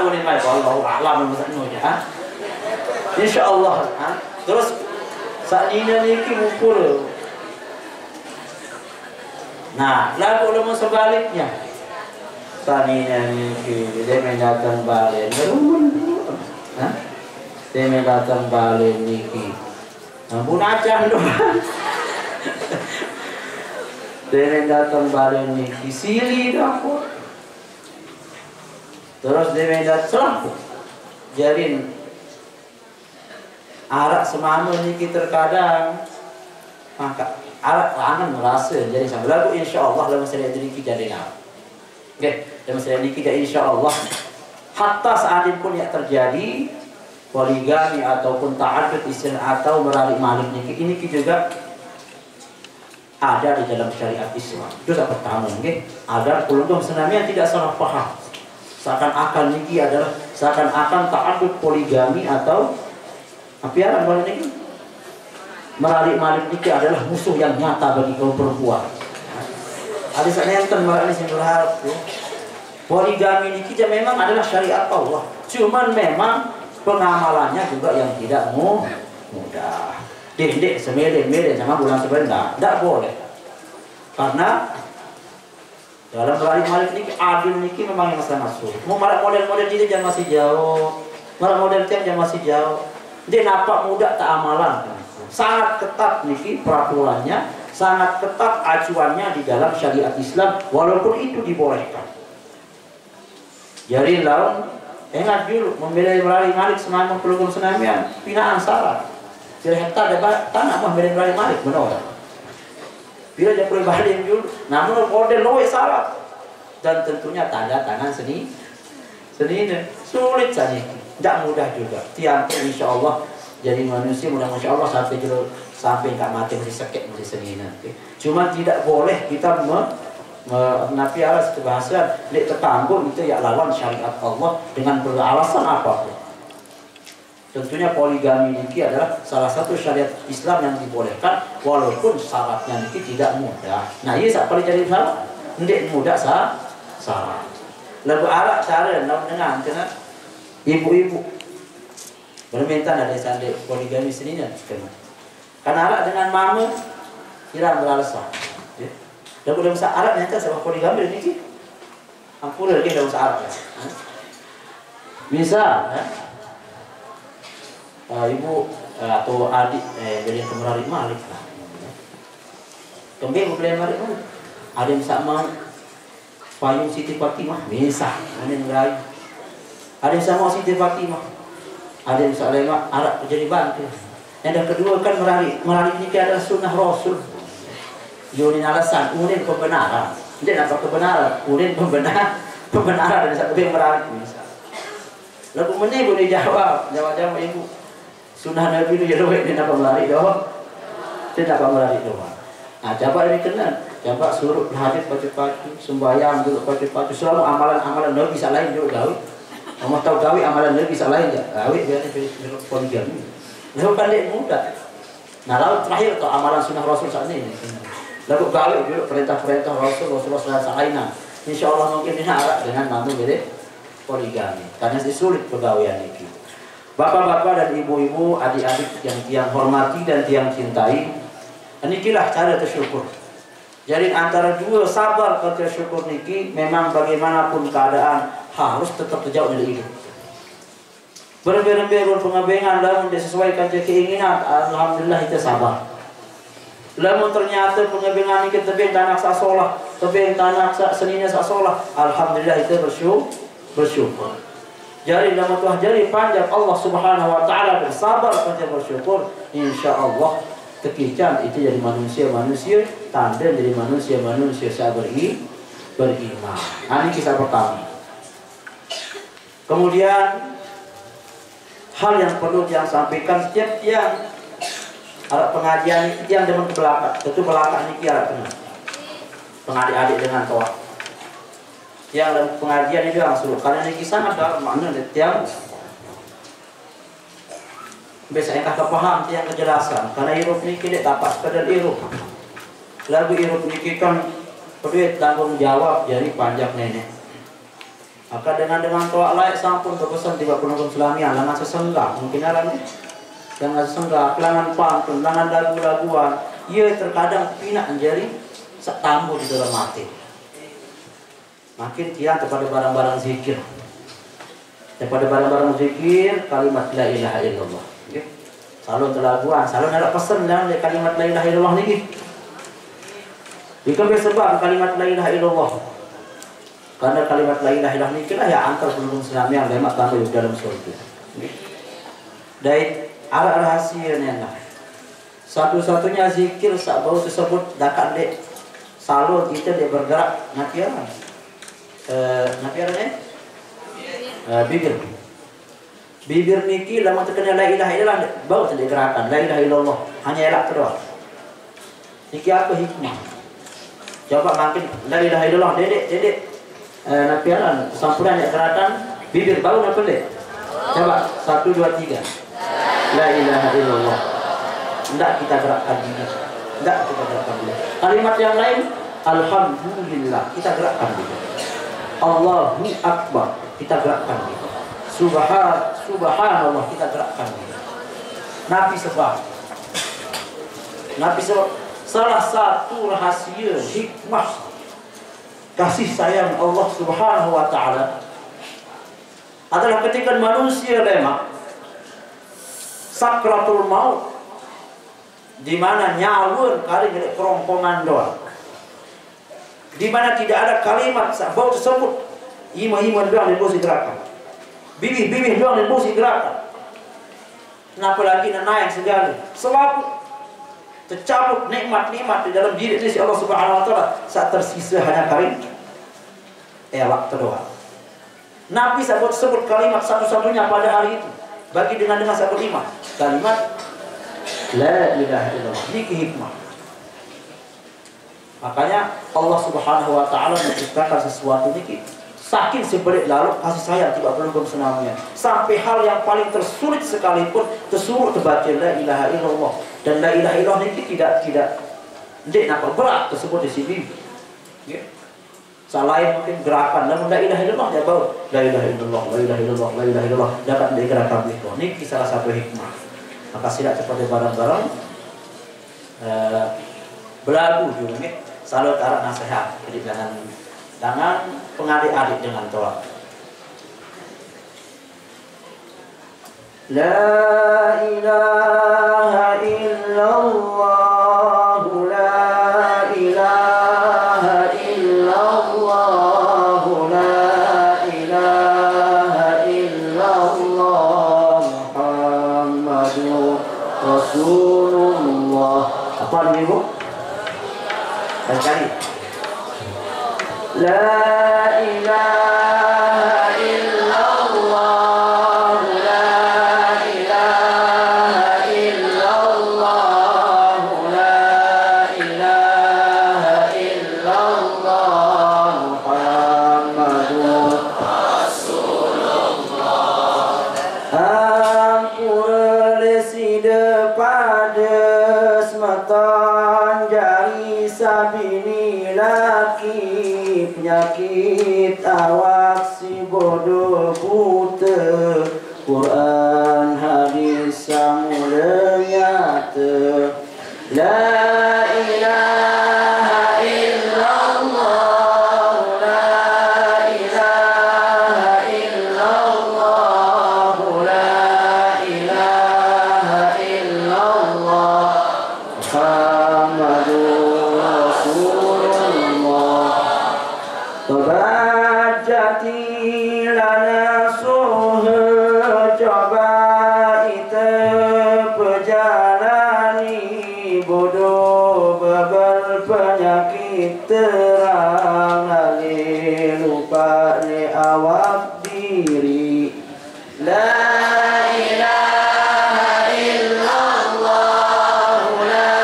unin mai wallahu a'lam maksudnya. Insyaallah. Terus saat ini niki ngumpul. Nah, lalu ulama sebaliknya. Saat ini niki dia mendatang balik. Dia mendatang balik niki. Ampun acan doang. Dia mendatang balik niki sili dapur. Terus dia mendat selang jarin arak semama niki terkadang maka arak angan merasa jadi sambil lagu insyaallah dalam masalah niki jadi nak. Okey, dalam masalah niki jadi insyaallah hatta saat ini pun yang terjadi poligami ataupun ta'addud istri atau meralik-malik niki ini juga ada di dalam syariat Islam. Itu yang pertama, okay? Agar pelungguh senamnya tidak salah paham. Seakan-akan niki adalah seakan-akan ta'addud poligami atau apa ya namanya niki? Meralik-malik niki adalah musuh yang nyata bagi kaum perempuan. Ada sanenten marali sing berharap ya. Poligami niki memang adalah syariat Allah. Cuman memang pengamalannya juga yang tidak mudah. Dek semele-mele sama bulan sebentar, tidak boleh. Karena Dalam balik malik niki adil niki memang yang masuk. Mau malah model-model ini jangan masih jauh. Malah model tiang jangan masih jauh. Dia nampak muda tak amalan. Sangat ketat niki peraturannya, sangat ketat acuannya di dalam syariat Islam, walaupun itu dibolehkan. Jadi lawan ingat dulu membela balik malik semua pelukun senamian pinaan syarat. Jadi hektar dapat tanah membela balik malik menolak. Bila dia pribadi dulu, namun model loe syarat dan tentunya tanda tangan seni sulit saja, tidak mudah juga. Tiang insya Allah jadi manusia mudah masya Allah sampai nggak mati masih sakit masih seni nanti. Cuma tidak boleh kita napi alas kebahasan, dek tertangguh itu ya lawan syariat Allah dengan beralasan apapun. Tentunya poligami ini adalah salah satu syariat Islam yang dibolehkan, walaupun syaratnya ini tidak mudah. Nah, ini saat jadi salah, tidak mudah syarat. Lalu arak cara dengan ibu-ibu berminta dari sandi poligami sini karena arak dengan mama kira beralasan. Lalu udah bisa arak nyata sama poligami ini, ampun lagi udah bisa arak ya. Bisa. Ibu atau adik jadi kemerarik malik lah. Kembali beli malik malik. Ada yang sama payung Siti Fatimah, bisa. Ada yang lain. Ada yang sama Siti Fatimah. Ada yang sama Arab jadi bantu. Yang kedua kan merarik ini adalah sunnah Rasul. Yurin alasan, urin pembenaran. Dia apa kebenaran? Urin pembenaran dari satu yang merarik bisa. Lalu kemudian ibu dijawab ibu. Sunnah Nabi itu ya dia nak melari doang, dia nak melari doang. Nah, coba ini kenal, coba suruh hadis pagi-pagi, sembahyang dulu pagi-pagi, selalu amalan-amalan Nabi bisa lain juga gawi. Kamu tahu gawi amalan Nabi bisa lain ya, gawi biar poligami. Lalu pandai muda. Nah, lalu terakhir tuh amalan sunnah Rasul saat ini. Lalu gawi dulu perintah-perintah Rasulullah SAW. Insya Allah mungkin ini arah dengan mampu beda poligami, karena sulit pegawaian itu. Bapak-bapak dan ibu-ibu, adik-adik yang tiang hormati dan tiang cintai, inilah cara bersyukur. Jadi antara dua sabar dan syukur niki memang bagaimanapun keadaan harus tetap terjauh dari hidup. Berlembar-lembar pengabengan lamun disesuaikan keinginan, alhamdulillah itu sabar. Lamun ternyata pengabengan ini tebing tanah sasolah, tebing tanah seninya sasolah, alhamdulillah itu bersyukur. Jari dalam tuah jari panjang Allah Subhanahu wa taala bersabar pada bersyukur, insya Allah kekican itu jadi manusia tanda jadi manusia saya beriman. Ini kisah pertama. Kemudian hal yang perlu yang sampaikan setiap yang ada pengajian itu yang dengan belakang, tentu belakang ini kira pengadik-adik dengan toa. Yang dalam pengajian itu langsung karena ini sangat dalam makna yang biasanya kakak paham yang kejelasan karena irup ini tidak tapas pada irup lagu irup ini kan perlu tanggung jawab jadi panjang nenek maka dengan toa layak sampun berpesan tiba penonton selamian dengan sesenggak mungkin ada nih dengan sesenggak kelangan pantun dengan lagu-laguan ia terkadang pinak menjadi setambu di dalam hati. Makin tiang kepada barang-barang zikir. Kepada barang-barang zikir kalimat la ilaha illallah. Nggih. Salun telaguan, salun ada pesan dalam kalimat la ilaha illallah niki. Jika sebab kalimat la ilaha illallah. Karena kalimat la ilaha illallah niki lah ya antar penduduk Islam yang lemak tamu dalam surga. Nggih. Dari arah rahasianya lah. Satu-satunya zikir sak bau tersebut dakat dek salun itu dia bergerak nakian. Bibir niki lama terkena la ilaha illallah bau tidak gerakan la ilaha illallah hanya elak terus. Niki apa hikmah? Coba makin la ilaha illallah dedek napiaran sampuran ya gerakan bibir bau apa dek? Coba 1 2 3 la ilaha illallah. Enggak kita gerakkan diri. Enggak kita gerakkan diri. Kalimat yang lain alhamdulillah kita gerakkan diri. Allahu Akbar kita gerakkan gitu. Subhanallah kita gerakkan gitu. Nabi sebab salah satu rahasia hikmah kasih sayang Allah Subhanahu wa taala adalah ketika manusia lemah sakratul maut, di mana nyawa kali milik kerongkongan doa, di mana tidak ada kalimat bau tersebut, ima-ima doang yang bos gerakan, bibih-bibih doang yang bos gerakan, kenapa lagi naik segala, selalu tercabut nikmat-nikmat di dalam diri si Allah Subhanahu wa taala, saat tersisa hanya kalimat elak terdoa. Nabi sebut kalimat satu-satunya pada hari itu bagi dengan satu iman, kalimat la ilaha illallah. Ini hikmah. Makanya Allah Subhanahu wa taala menciptakan sesuatu ini saking sebelit lalu kasih sayang tidak perlu bersenamnya, sampai hal yang paling tersulit sekalipun tersuruh terbaca la ilaha illallah. Dan la ilaha illallah ini tidak nampak berat tersebut di sini. Ya. Selain mungkin gerakan, namun la ilaha illallah dia baru la ilaha illallah, la ilaha illallah, la ilaha illallah dapat digerakkan itu. Ini salah satu hikmah. Maka tidak seperti barang-barang belagu juga nih. Selalu taruh nasihat. Jadi jangan pengadik-adik dengan tolak. La ilaha illallah, la ilaha illallah, la ilaha illallah, Muhammadur Rasulullah. Apa ini bu? Dan kali la ilaha illallah, la ilaha illallah, la ilaha illallah, Muhammadur Rasulullah. Ampun lesida pada sematan jari sabini laki, penyakit awak si bodoh buta, Quran hadis samula nyata. La ilaha illallah, la ilaha illallah, la ilaha illallah, Muhammadur Rasulullah. Tabajati lana suha, coba ita perjalani bodoh babal penyakit terang ali lupa ni awak diri. La ilaha illallah, la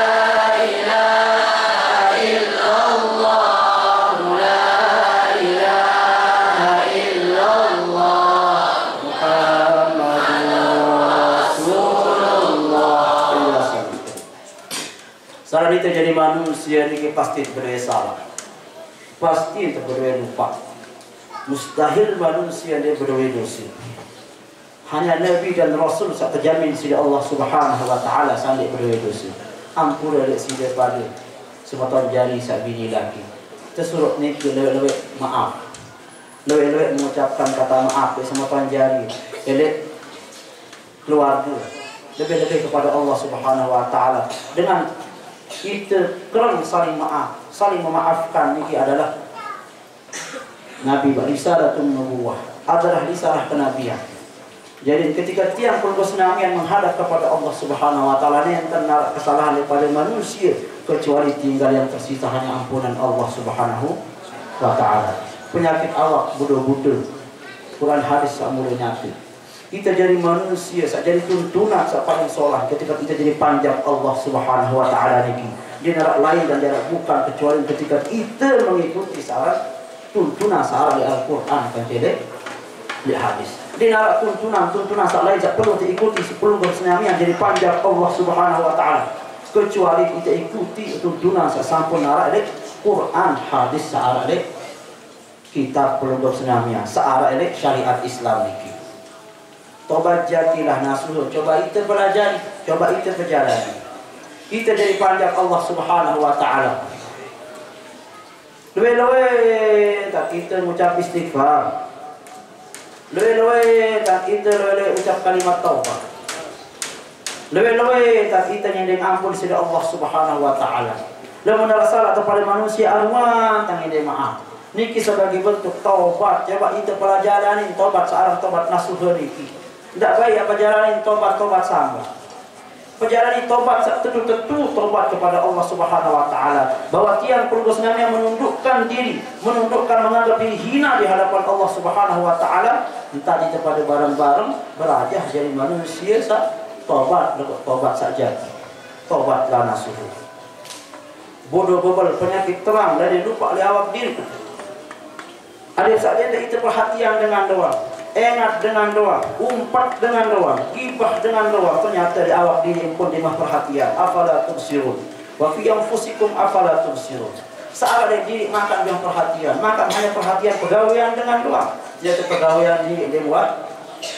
ilaha illallah, la ilaha illallah, Muhammadur Rasulullah. Salah itu jadi manusia ini pasti berdaya salah, pasti berdaya lupa. Mustahil manusia dia berdaya dosa. Hanya Nabi dan Rasul saat terjamin sila Allah Subhanahu wa taala sampai berdaya dosa. Ampura dek sila pada sematan jari sabini lagi. Tersuruh ni lebih maaf, lebih mengucapkan kata maaf ke sematan jari, elek keluarga, lebih kepada Allah Subhanahu wa taala dengan kita kerana saling maaf, saling memaafkan. Ini adalah Nabi risalatun nubuwah, adalah risalah kenabian. Jadi ketika tiang perbesenamian menghadap kepada Allah Subhanahu wa taala, ini yang ternarik kesalahan daripada manusia, kecuali tinggal yang tersisa hanya ampunan Allah Subhanahu wa taala. Penyakit awak bodoh-bodoh, Quran hadis samula nyata. Kita jadi manusia, jadi tuntunan paling solah ketika kita jadi panjang Allah Subhanahu wa taala ini. Dia narak lain dan dia narak bukan kecuali ketika kita mengikuti syarat tuntunan syarat di Al-Quran kan jadi di hadis. Dia narak tuntunan syarat lain tak perlu diikuti sebelum bersenamian jadi panjang Allah Subhanahu wa taala, kecuali kita ikuti tuntunan sampun narak di Quran hadis syarat di kitab perlu bersenamian syarat di syariat Islam ini. Tobat jadilah nasuh, coba kita belajar, coba kita berjalan. Kita jadi panjang Allah Subhanahu wa taala. Lebih-lebih kita mengucap istighfar. Lebih-lebih tak kita lebih ucap kalimat taubat. Lebih-lebih tak kita nyending ampun sida Allah Subhanahu wa taala. Lamun ada salah kepada manusia arwah tang nyending maaf. Niki sebagai bentuk taubat. Coba kita pelajari taubat searah taubat nasuh niki. Tidak baik apa jalanin taubat sama. Perjalanan tobat tentu tobat kepada Allah Subhanahu wa taala. Bahwa tiang perlu yang menundukkan diri, menganggap diri hina di hadapan Allah Subhanahu wa taala, entah di kepada bareng-bareng berajah jadi manusia tobat saja. Tobatlah nasuh. Bodoh bebal penyakit terang dari lupa oleh awak diri. Ada saja kita perhatian dengan doa. Engat dengan doa, umpat dengan doa, gibah dengan doa. Ternyata di awak diri pun dimah perhatian. Afala tubsirun, wa fi anfusikum afala tubsirun. Saat ada diri makan dengan perhatian, makan hanya perhatian pegawaian dengan doa. Jadi pegawaian diri dia buat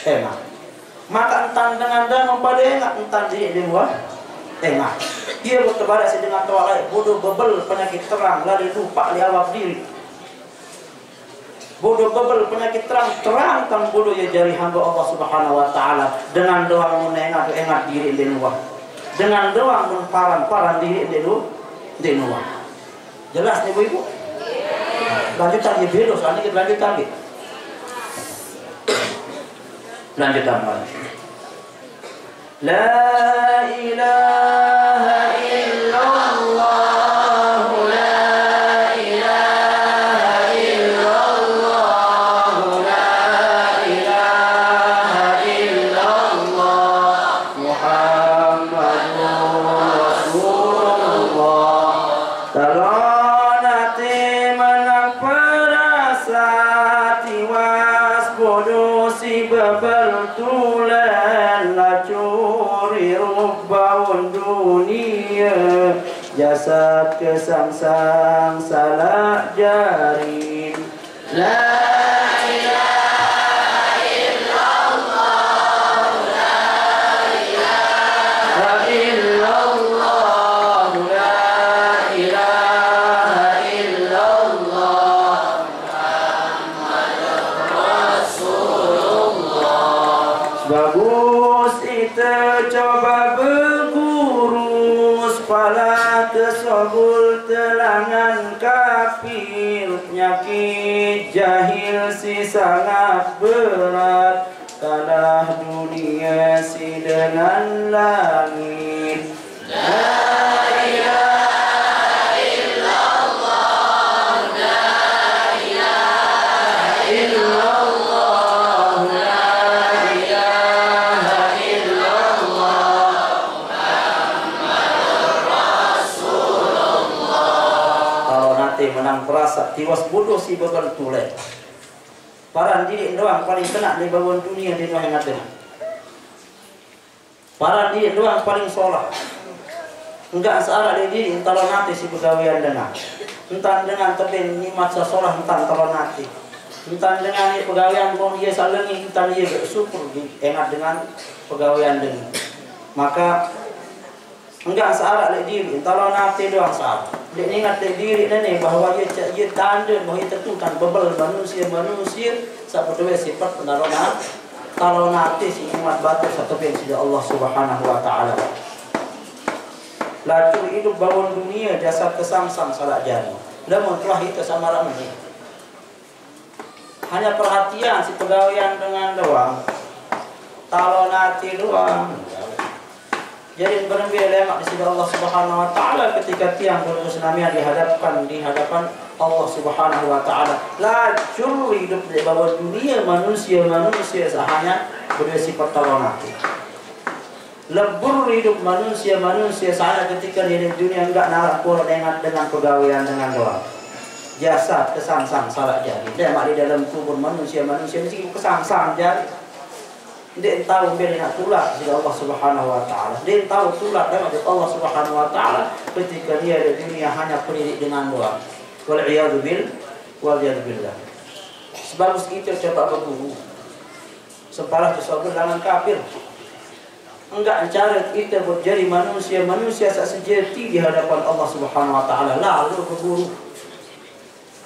enak. Maka entan dengan dan pada enak, entan diri dia buat enak. Dia berkepada dengan doa lain. Bodoh bebel penyakit terang, lalu lupa di awak diri. Bodoh bebel penyakit terang bodoh ya jari hamba Allah Subhanahu wa taala dengan doa menengat diri denua. Dengan doa memparan diri denua. Jelas nih Bu Ibu? Lanjutan ya bedo soalnya kita lanjutan gitu. Lanjutan lagi. La ilaha illallah. Jasad kesangsang salah jarin. La ilaha illallah, la ilaha illallah, la ilaha illallah, Muhammadur Rasulullah. Bagus itu coba berkurus pala tesobul telangan kafir, penyakit jahil si sangat berat, kalah dunia si dengan langit. La ilaha illallah, la ilaha illallah, la ilaha illallah, menang perasa tiwas bodoh si beban tulai. Paran diri doang paling kena di bangun dunia di doang yang ada. Paran diri doang paling sholat. Enggak searah diri entah nanti si pegawaian dengan. Entah dengan tebin nikmat sholat entah nanti. Entah dengan pegawaian mau dia salengi entah dia bersyukur enak dengan pegawaian dengan. Maka enggak searah diri entah nanti doang searah. Dia ingat diri ini bahwa ia tanda bahwa ia tentukan bebel manusia seperti sifat penarona kalau nanti si imat batu satu pensi Allah Subhanahu wa taala. Lacur hidup bangun dunia jasad kesangsang salah jari. Namun telah itu sama ramai. Hanya perhatian si pegawaian dengan doang. Kalau nanti doang. Jadi berbeda lemak di sisi Allah Subhanahu wa taala ketika tiang bermusnamiah di hadapan Allah Subhanahu wa taala. Lacur hidup di bawah dunia manusia sahanya bersifat taronati. Lebur hidup manusia sahanya ketika di dunia enggak nalar pula dengan pegawaian dengan doa. Jasad kesangsang salah jadi. Lemak di dalam kubur manusia mesti kesangsang jadi. Dia tahu bila nak tulak kepada Allah Subhanahu wa taala. Dia tahu tulak dengan Allah Subhanahu wa taala ketika dia di dunia hanya pendidik dengan doa. Wal iyad billah. Sebagus itu coba berguru. Separah tersebut dengan kafir. Enggak mencari kita menjadi manusia sejati di hadapan Allah Subhanahu wa taala. Lalu berguru.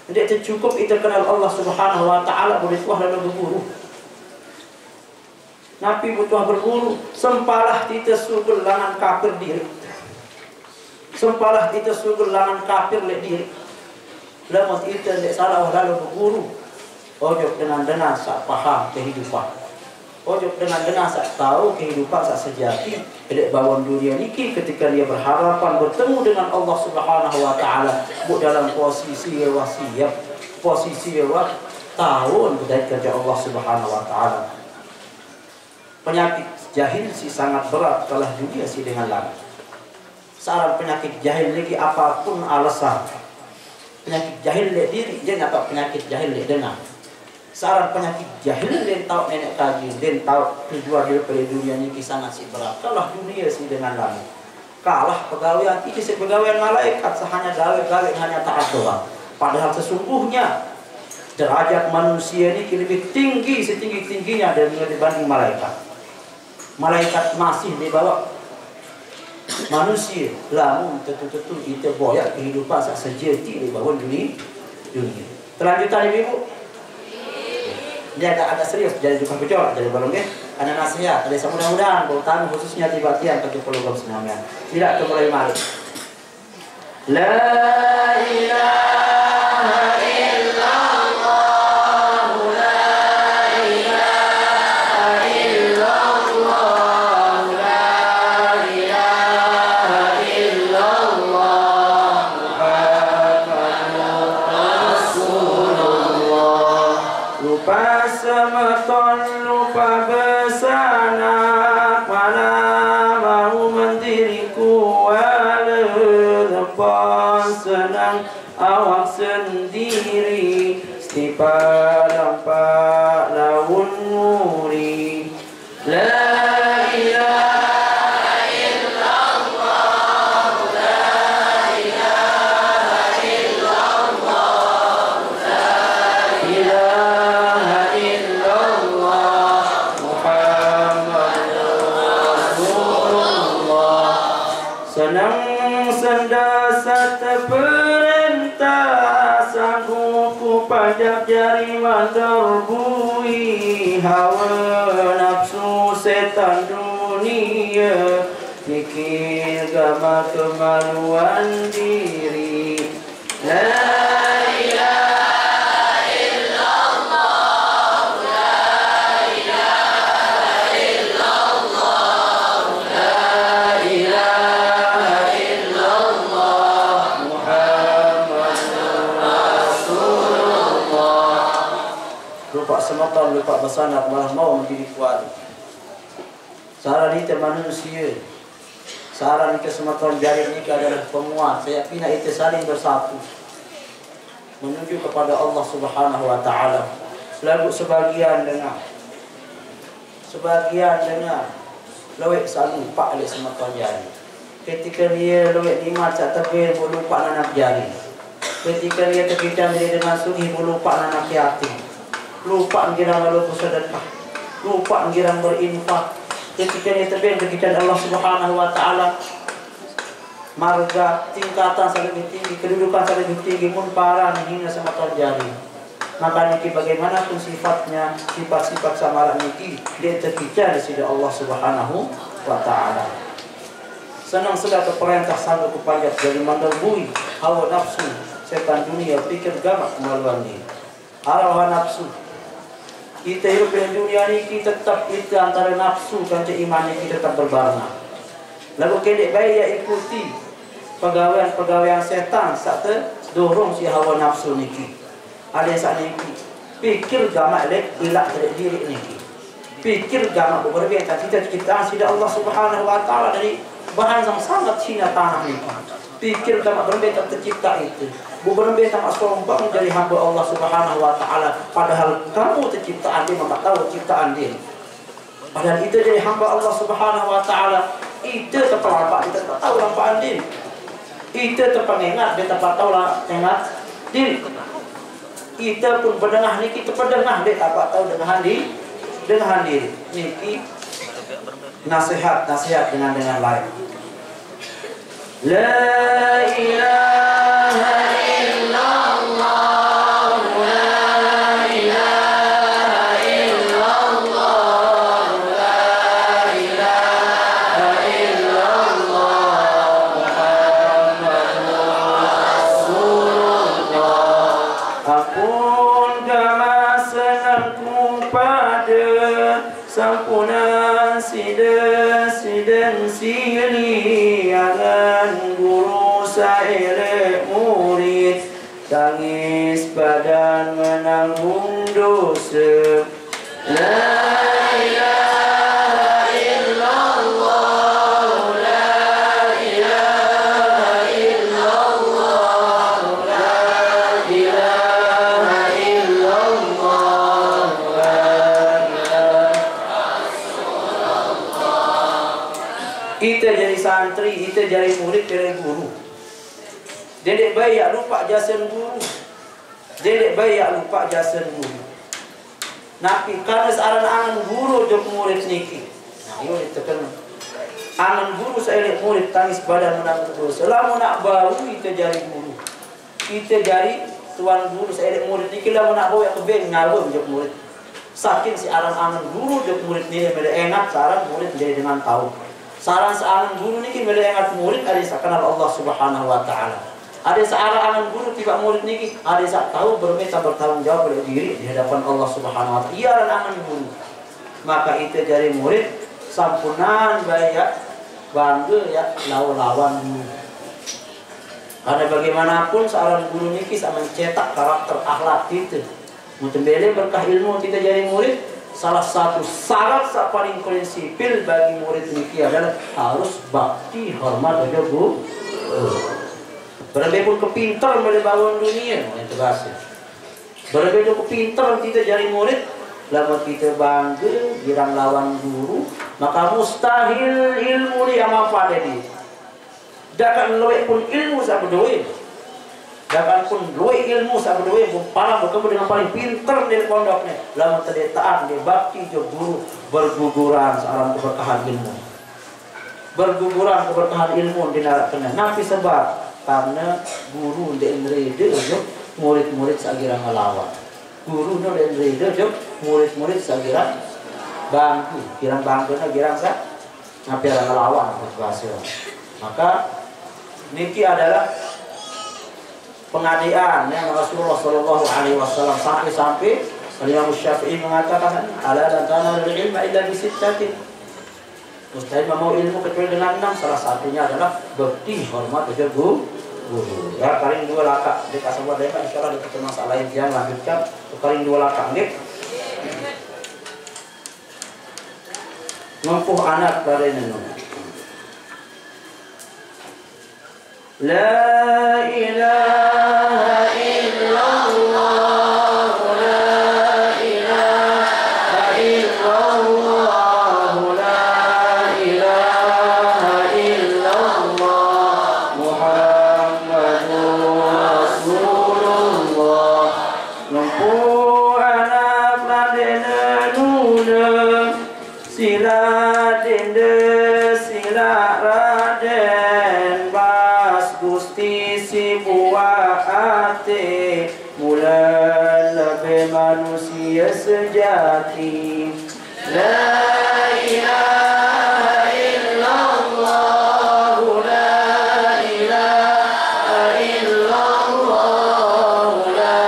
Tidak cukup kita kenal Allah Subhanahu wa taala boleh tuah lalu berguru. Nabi butuh berguru, sempalah kita sugul langan kafir diri. Sempalah kita sugul langan kafir le diri. Lamun kita lek salah lalu berguru. Ojo dengan sak paham kehidupan. Ojo dengan sak tahu kehidupan sak sejati. Lek bawon dunia niki ketika dia berharapan bertemu dengan Allah Subhanahu wa taala, bu dalam posisi wasiat, posisi tahun dari kerja Allah Subhanahu wa taala. Penyakit jahil si sangat berat kalah dunia si dengan langit. Saran penyakit jahil lagi apapun alasan. Penyakit jahil le diri dia apa penyakit jahil le dengar. Saran penyakit jahil dia tahu nenek kaji, dia tahu tujuan dia pada dunia ini sangat si berat. Kalah dunia si dengan langit. Kalah pegawaian itu si pegawaian malaikat sehanya gawe hanya taat doang. Padahal sesungguhnya derajat manusia ini lebih tinggi setinggi-tingginya dibanding malaikat. Malaikat masih di bawah manusia, lamun tentu-tentu kita boyak kehidupan sak sejati di bawah dunia. Terlanjutan ibu. Dia agak serius jadi tukang pecol, jadi balong ada nasihat, ada mudah-mudahan bertahan khususnya di batian bagi program semuanya. Tidak kembali mari. La ilaha illallah, la ilaha illallah, la ilaha illallah, Muhammadur Rasulullah. Lupa semeton, lupa bersana, mana mau mendiriku walaupun senang awak sendiri, setiap nampak laun muri. La ilaha illallah, la ilaha illallah, la ilaha illallah, Muhammadur Rasulullah. Senang sendasa terperintah, sanggup ku pajak jari menderbui hawa nafsu setan dunia, pikir gama kemaluan diri. La ilaha illallah, la ilaha illallah, la ilaha illallah, Muhammadur Rasulullah. Lupa semeton, lupa bersana, malah mau menjadi kuat. Saran itu manusia, saran itu semeton jari ini adalah pemuat. Saya pina itu saling bersatu menuju kepada Allah Subhanahu wa taala. Lalu sebagian dengar, lewek selalu lupa oleh semeton jari. Ketika dia lewek lima cat tebel, lupa nanak jari. Ketika dia terkidam dia dengan sunyi, lupa nanak hati. Lupa girang lalu bersedekah, lupa girang berinfak. Ketika dia tebel terkidam Allah Subhanahu wa taala, marga tingkatan lebih tinggi, kedudukan lebih tinggi, pun parah hingga semeton jari. Maka niki bagaimanapun sifatnya, sifat-sifat samaran niki dia terkicau di sisi Allah Subhanahu wa taala. Senang sudah keperintah sanggup kupanjat dari menderbui hawa nafsu setan dunia, pikir gamak kemaluan ini. Hawa nafsu. Kita hidup di dunia ini kita tetap kita antara nafsu dan iman kita tetap berbarengan. Lalu kedek baik ya ikuti pegawaian setan saat dorong si hawa nafsu niki. Ada saat niki pikir gamak lek ilak dari diri niki. Pikir gamak berbeda kita ciptaan sida Allah Subhanahu wa taala dari bahan yang sangat hina tanah niki. Pikir gamak berbeda tercipta itu. Berbeda sama sombong dari hamba Allah Subhanahu wa taala, padahal kamu terciptaan dia, maka tahu ciptaan dia. Padahal itu dari hamba Allah Subhanahu wa taala, itu terpelampak kita tak tahu lampaan dia. Itu terpengengat dia tak tahu lah engat dia. Kita pun berdengah niki terperdengah dia tak tahu dengan diri. Niki nasihat dengan lain. La ilaha illallah. sampunan siden siliangan guru saelek murid, tangis badan menanggung dosa. La ilaha illallah, la ilaha illallah, la ilaha illallah, la ilaha. Kita jadi santri, kita jadi murid, jadi guru. Dedek bayi yang lupa jasa guru. Dedek bayi yang lupa jasa guru. Nabi karena searan angan guru jok murid niki. Nah, iyo ditekan. Angan guru saya murid tangis badan menanggung dosa. Selama nak baru kita jadi guru. Kita jadi tuan guru saya murid niki lah nak bawa ke ben ngalu jok murid. Saking si aran angan guru jok murid ni mele engat saran murid jadi dengan tahu. Saran searan guru niki mele engat murid ada sakenal Allah Subhanahu wa taala. Ada searah guru tiba murid niki, ada saat tahu berminta bertanggung jawab pada diri di hadapan Allah Subhanahu wa taala. Ia angan guru. Maka itu jadi murid sampunan bayak bangga ya lawan guru. Karena bagaimanapun seorang guru niki sama mencetak karakter akhlak kita. Mutembele berkah ilmu kita jadi murid, salah satu syarat yang paling prinsipil bagi murid niki adalah harus bakti hormat kepada guru. Berbeda kepintar melebangun dunia, itu bahasa. Berbeda kepintar kita jadi murid, lama kita bangga, girang lawan guru, maka mustahil ilmu dia apa dia. Dakan luwe pun ilmu sa berdoa. Dakan pun luwe ilmu sa berdoa, parang bertemu dengan paling pintar di pondoknya. Lama terdetaan dia bakti jo guru berguguran seorang keberkahan ilmu. Berguguran keberkahan ilmu di naraknya. Nabi sebab karena guru dan reda jok murid-murid sagira ngelawan. Guru no dan reda jok murid-murid sagira bangku, kirang bangku na kirang sa ngapira ngelawan bahasa. Maka niki adalah pengadaan yang Rasulullah Shallallahu Alaihi Wasallam sampai Imam Syafi'i mengatakan ala dan tanah ilmu illa bisittatin. Mustahil mau ilmu kecuali dengan 6, salah satunya adalah bekti hormat kepada guru. Ya, paling 2 lakak dek asal deka insyaallah di masalah lain yang lanjutkan paling 2 lakak dek. Mempuh anak dari nenu. La ilaha illallah, la ilaha illallah, la ilaha illallah, Muhammadur Rasulullah. Mempuh anak dari nenu, sila dende sila raden bas gusti si buah ate mula lebih manusia sejati. La ilaha illallah, la ilaha illallah, la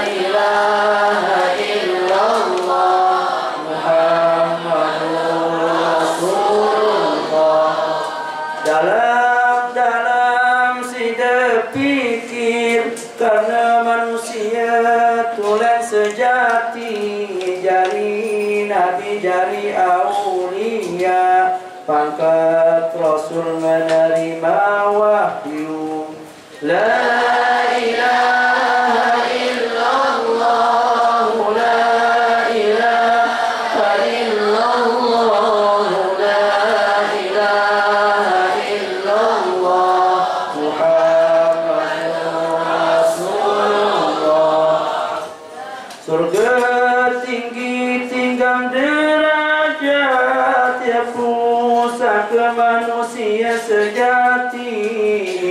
ilaha illallah, Muhammadur Rasulullah. Dalam sidep pikir karena manusia tulen sejati, jari nabi jari aulia, pangkat rasul menerima wahyu. La ilaha illallah, la ilaha illallah, la ilaha illallah, Muhammadur Rasulullah. Surga tinggi tinggal derajat, ya pusaka manusia sejati,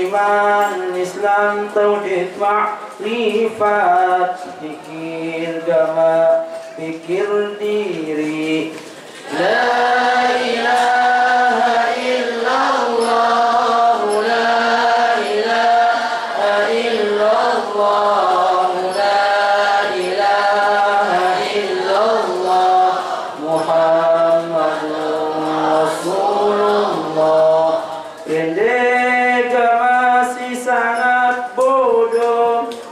iman Islam tauhid makrifat, pikir gama pikir diri. La ilaha illallah, la ilaha illallah, la ilaha illallah, Muhammad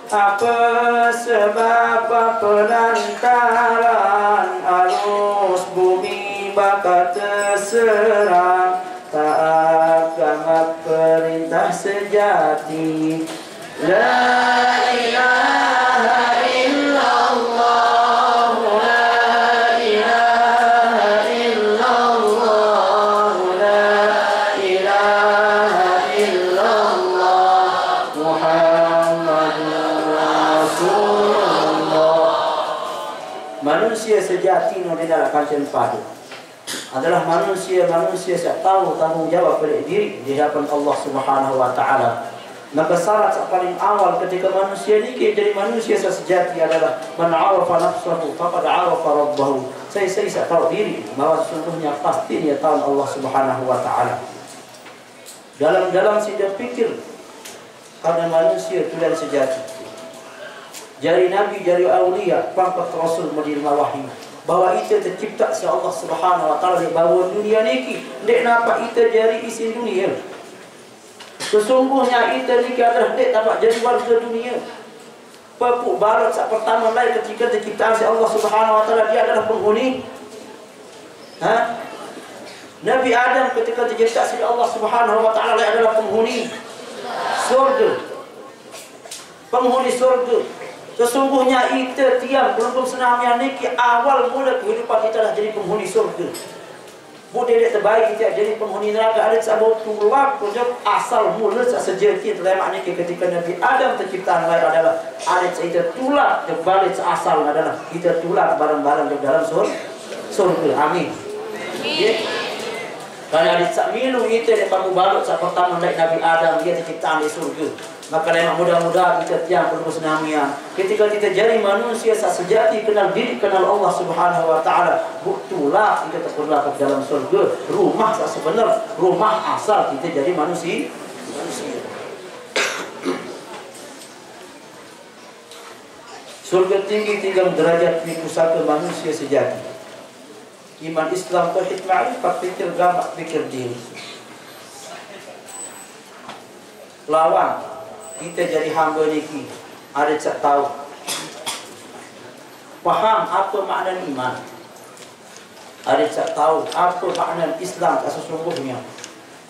Apa sebab pelantaran arus bumi bakal terserang, tak agama perintah sejati. La ilaha illallah, la ilaha illallah, la ilaha illallah, Muhammadur Rasulullah. Manusia sejati no dalam kancing padu adalah manusia-manusia yang tahu tanggung jawab pada diri di hadapan Allah Subhanahu wa taala. Maka syarat yang paling awal ketika manusia ini jadi manusia sejati adalah man 'arafa nafsahu faqad 'arafa rabbahu. Saya tahu diri bahwa sesungguhnya pasti dia tahu Allah Subhanahu wa taala. Dalam sidang pikir karena manusia itu dan sejati. Jari nabi, jari aulia, pangkat rasul menerima wahyu bahwa itu tercipta si Allah Subhanahu wa taala di bawah dunia niki. Dek napa itu jari isi dunia. Sesungguhnya itu niki adalah dek dapat jadi warga dunia. Pepuk barat saat pertama lain ketika terciptaan si Allah Subhanahu wa taala dia adalah penghuni. Nabi Adam ketika tercipta si Allah Subhanahu wa taala adalah penghuni surga. Penghuni surga. Sesungguhnya itu tiang belum senamnya niki awal mula kehidupan kita adalah jadi penghuni surga. Budaya terbaik kita jadi penghuni neraka ada sebab tulak projek asal mula sejati terlemak niki ketika Nabi Adam terciptaan lain adalah ada itu tulak terbalik asal adalah kita tulak bareng-bareng di dalam surga. Amin. Ya. Karena ada milu itu yang kamu balut saat pertama dari Nabi Adam dia terciptaan di surga. Maka lemak mudah-mudahan kita tiang perlu senamian. Ketika kita jadi manusia sejati kenal diri, kenal Allah Subhanahu wa taala, buktulah kita terperlah ke dalam surga. Rumah sebenar, rumah asal kita jadi manusia. Surga tinggi 3 derajat di pusaka manusia sejati. Iman Islam tauhid ma'rifat fikir gamak fikir diri. Lawan kita jadi hamba niki ada tak tahu faham apa makna iman, ada tak tahu apa makna Islam sesungguhnya,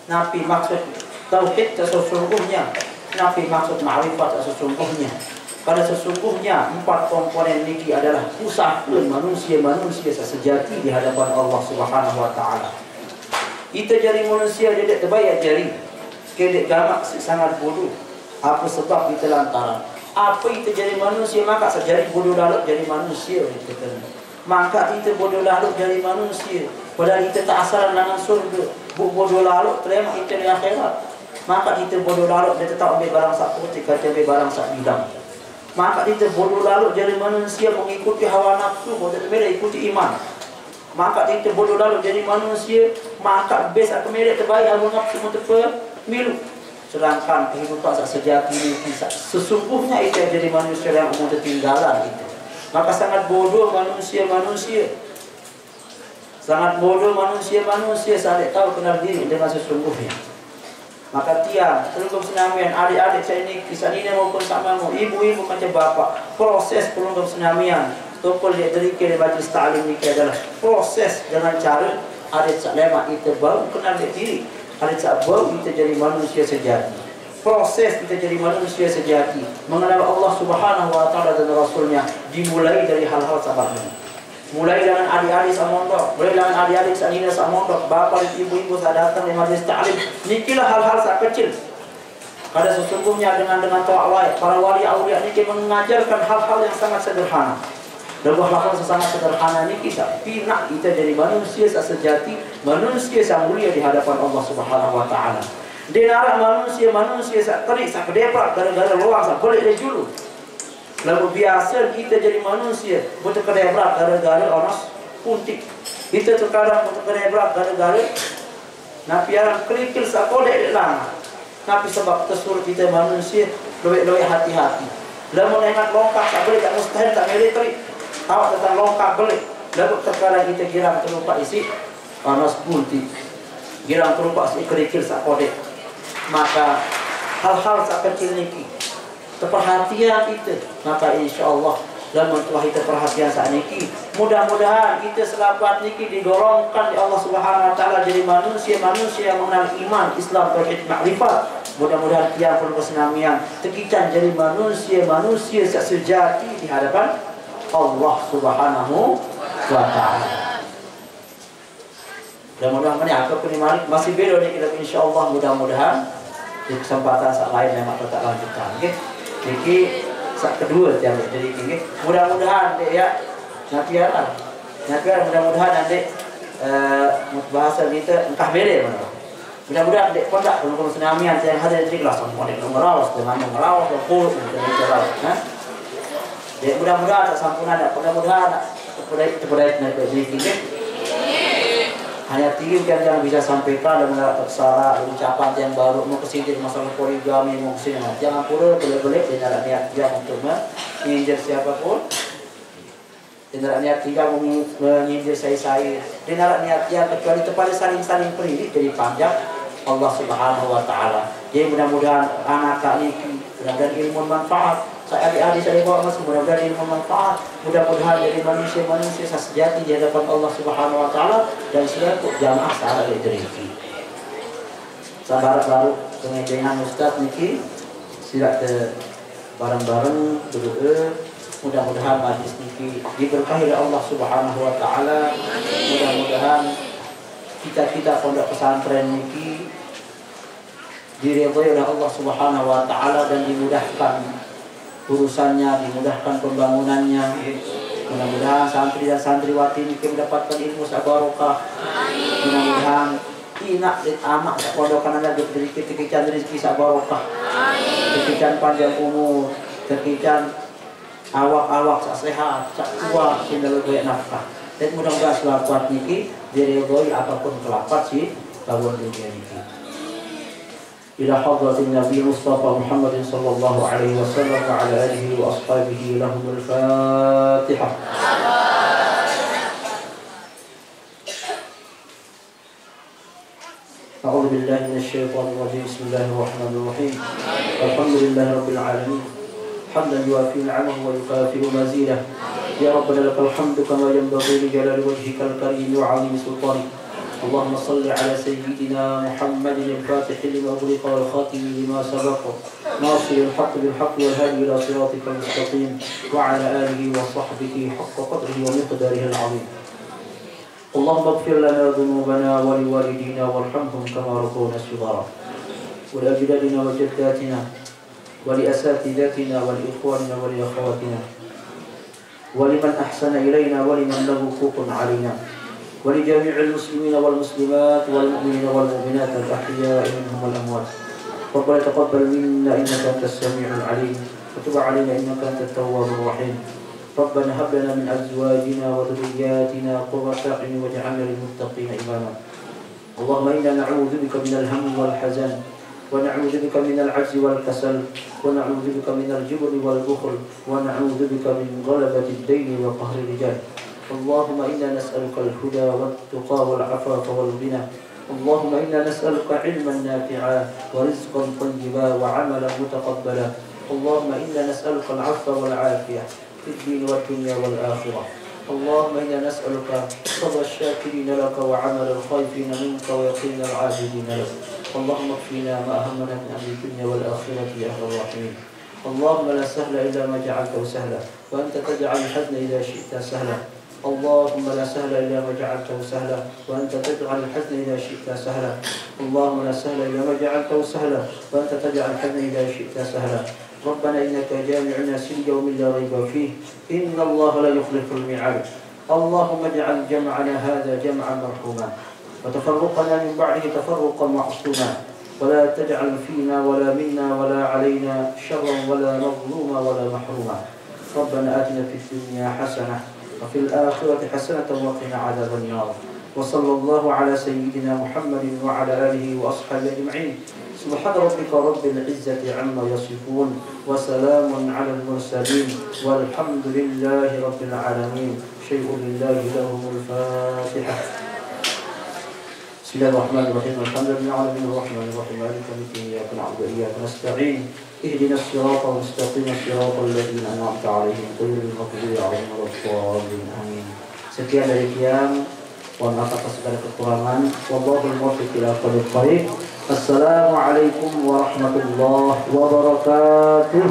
napi maksud tauhid sesungguhnya, napi maksud ma'rifat sesungguhnya. Karena sesungguhnya 4 komponen niki adalah usaha manusia sejati di hadapan Allah Subhanahu wa taala. Kita jadi manusia dia terbaik jadi kedek gamak sangat bodoh. Apa sebab kita lantaran apa itu jadi manusia maka sejadi bodoh lalu jadi manusia gitu kan. Maka itu bodoh lalu jadi manusia padahal itu tak asalan dengan surga. Bodoh lalu terima itu di akhirat. Maka itu bodoh lalu dia tetap ambil barang sak putih kata ambil barang sak bidang. Maka itu bodoh lalu jadi manusia mengikuti hawa nafsu bodoh ikuti iman. Maka itu bodoh lalu jadi manusia maka bes aku merek terbaik hawa nafsu untuk pemilu. Sedangkan kehidupan sejati ini sesungguhnya itu yang jadi manusia yang umum ketinggalan itu. Maka sangat bodoh manusia sampai tahu kenal diri dengan sesungguhnya. Maka tiang terus senamian adik-adik saya ini kisah ini maupun samamu ibu-ibu macam bapak proses perlengkap senamian topol dia terikir di majlis ta'lim ini adalah proses dengan cara adik salema itu baru kenal diri. Ada sebab kita jadi manusia sejati. Proses kita jadi manusia sejati mengenal Allah Subhanahu wa taala dan Rasulnya dimulai dari hal-hal sabar ini. Mulai dengan adik-adik samondok, mulai dengan adik-adik sanina samondok, bapak dan ibu-ibu saat datang di majlis ta'lim. Nikilah hal-hal sak kecil. Karena sesungguhnya dengan ta'awai para wali aulia niki mengajarkan hal-hal yang sangat sederhana. Dan hal-hal sangat sederhana ini kita pinak kita jadi manusia sejati, manusia yang mulia di hadapan Allah Subhanahu wa taala. Denara manusia terik sak kedepak gara-gara luang sak balik dari dulu. Lalu biasa kita jadi manusia butuh kedepak gara-gara onos puntik. Kita terkadang butuh kedepak gara-gara napiaran kerikil sak kodek lama. Tapi sebab tersur kita manusia lebih hati-hati. Lalu menengah longkak sak balik tak mustahil tak militeri. Awak tentang longkak balik. Lalu terkadang kita girang terlupa isi panas bunti. Girang terlupa isi kerikil sak kodek. Maka hal-hal sak kecil niki perhatian kita. Maka insya-Allah dan telah kita perhatian saat ini, mudah-mudahan kita selapat niki didorongkan di Allah Subhanahu wa taala jadi manusia yang mengenal iman, Islam, tauhid, makrifat. Mudah-mudahan tiang penuh kesenamian tekican jadi manusia sejati di hadapan Allah Subhanahu wa taala. Dan mudah-mudahan aku ini masih beda nih kita insyaallah, mudah-mudahan di kesempatan saat lain yang kita tak lanjutkan. Oke. Niki saat kedua yang jadi ini mudah-mudahan deh ya nanti mudah-mudahan nanti bahasa kita entah beda mana. Mudah-mudahan dek kontak penuh senamian yang hadir di kelas semua dek ngerawas dengan ngerawas puluh dan ngerawas. Dek mudah-mudahan tak sampurna, mudah-mudahan terbaik nanti jadi ini. Hanya tiga yang bisa sampaikan dan mendapat kesalahan ucapan yang baru mau kesini masalah poligami mau kesini jangan pura boleh-boleh tidak niat dia untuk menginjil siapapun, tidak niat tiga menginjil saya tidak niat dia kecuali kepada saling perilik jadi panjang Allah Subhanahu wa taala. Jadi mudah-mudahan anak ini mudah-mudahan ilmu manfaat. Saya adik-adik saya bawa mas mudah-mudahan ilmu manfaat. Mudah-mudahan jadi manusia sejati di hadapan Allah Subhanahu wa taala dan selaku jamaah sahabat itu. Sabar baru dengan Ustaz niki sila ke bareng-bareng berdoa. Mudah-mudahan majlis niki diberkahi oleh Allah Subhanahu wa taala. Mudah-mudahan kita pondok pesantren niki diridhoi oleh Allah Subhanahu wa taala dan dimudahkan urusannya, dimudahkan pembangunannya. Mudah-mudahan santri dan santriwati ini mendapatkan ilmu barokah. Mudah-mudahan inak dan amak pondokan anda diberi kekican rezeki barokah. Kekican panjang umur, kekican awak sehat, kuat, sehingga banyak nafkah. Dan mudah-mudahan selamat niki diridhoi apapun kelapat sih bangun dunia niki. إلى حضرة النبي مصطفى محمد صلى الله عليه وسلم وعلى آله وأصحابه لهم الفاتحة. أعوذ بالله من الشيطان الرجيم. بسم الله الرحمن الرحيم. الحمد لله رب العالمين حمدا يوافي نعمه ويكافئ مزيده. يا ربنا لك الحمد كما ينبغي لجلال وجهك الكريم وعظيم سلطانك. اللهم صل على سيدنا محمد الفاتح لما أغلق والخاتم لما سبق ناصر الحق بالحق والهادي إلى صراطك المستقيم وعلى آله وصحبه حق قدره ومقداره العظيم. اللهم اغفر لنا ذنوبنا ولوالدينا وارحمهم كما ربونا صغارا ولأجدادنا وجداتنا ولأساتذتنا ولإخواننا ولأخواتنا ولمن أحسن إلينا ولمن له حقوق علينا ولجميع المسلمين والمسلمات والمؤمنين والمؤمنات الأحياء منهم والأموات. ربنا تقبل منا إنك أنت السميع العليم وتب علينا إنك أنت التواب الرحيم. ربنا هب لنا من أزواجنا وذرياتنا قرة أعين واجعلنا للمتقين إماما. اللهم إنا نعوذ بك من الهم والحزن ونعوذ بك من العجز والكسل ونعوذ بك من الجبن والبخل ونعوذ بك من غلبة الدين وقهر الرجال. اللهم إنا نسألك الهدى والتقى والعفاف والغنى. اللهم إنا نسألك علما نافعا ورزقا طيبا وعملا متقبلا. اللهم إنا نسألك العفو والعافية في الدين والدنيا والآخرة. اللهم إنا نسألك رضا الشاكرين لك وعمل الخائفين منك ويقين العابدين لك. اللهم اكفنا ما أهمنا من أمر الدنيا والآخرة يا أرحم الراحمين. اللهم لا سهل إلا ما جعلته سهلا وأنت تجعل الحزن إذا شئت سهلا. اللهم لا سهل إلا ما جعلته سهلا وأنت تجعل الحزن إذا شئت سهلا. اللهم لا سهل إلا ما جعلته سهلا وأنت تجعل الحزن إذا شئت سهلا. ربنا إنك جامع الناس ليوم لا ريب فيه إن الله لا يخلف الميعاد. اللهم اجعل جمعنا هذا جمعا مرحوما وتفرقنا من بعده تفرقا معصوما ولا تجعل فينا ولا منا ولا علينا شرا ولا مظلوما ولا محروما. ربنا آتنا في الدنيا حسنة وفي الآخرة حسنة وقنا عذاب النار. وصلى الله على سيدنا محمد وعلى آله وأصحابه أجمعين. سبحان ربك رب العزة عما يصفون وسلام على المرسلين والحمد لله رب العالمين. شيء لله لهم الفاتحة. Bismillahirrahmanirrahim. Alhamdulillahi rabbil alamin maliki yaumiddin iyyaka na'budu wa iyyaka nasta'in ihdinas siratal mustaqim siratal ladzina an'amta 'alaihim ghairil maghdubi 'alaihim waladdallin amin. Sekian dari Kiam, mohon maaf atas segala kekurangan. Wallahul muwaffiq ila aqwamit thoriq. Assalamualaikum warahmatullahi wabarakatuh.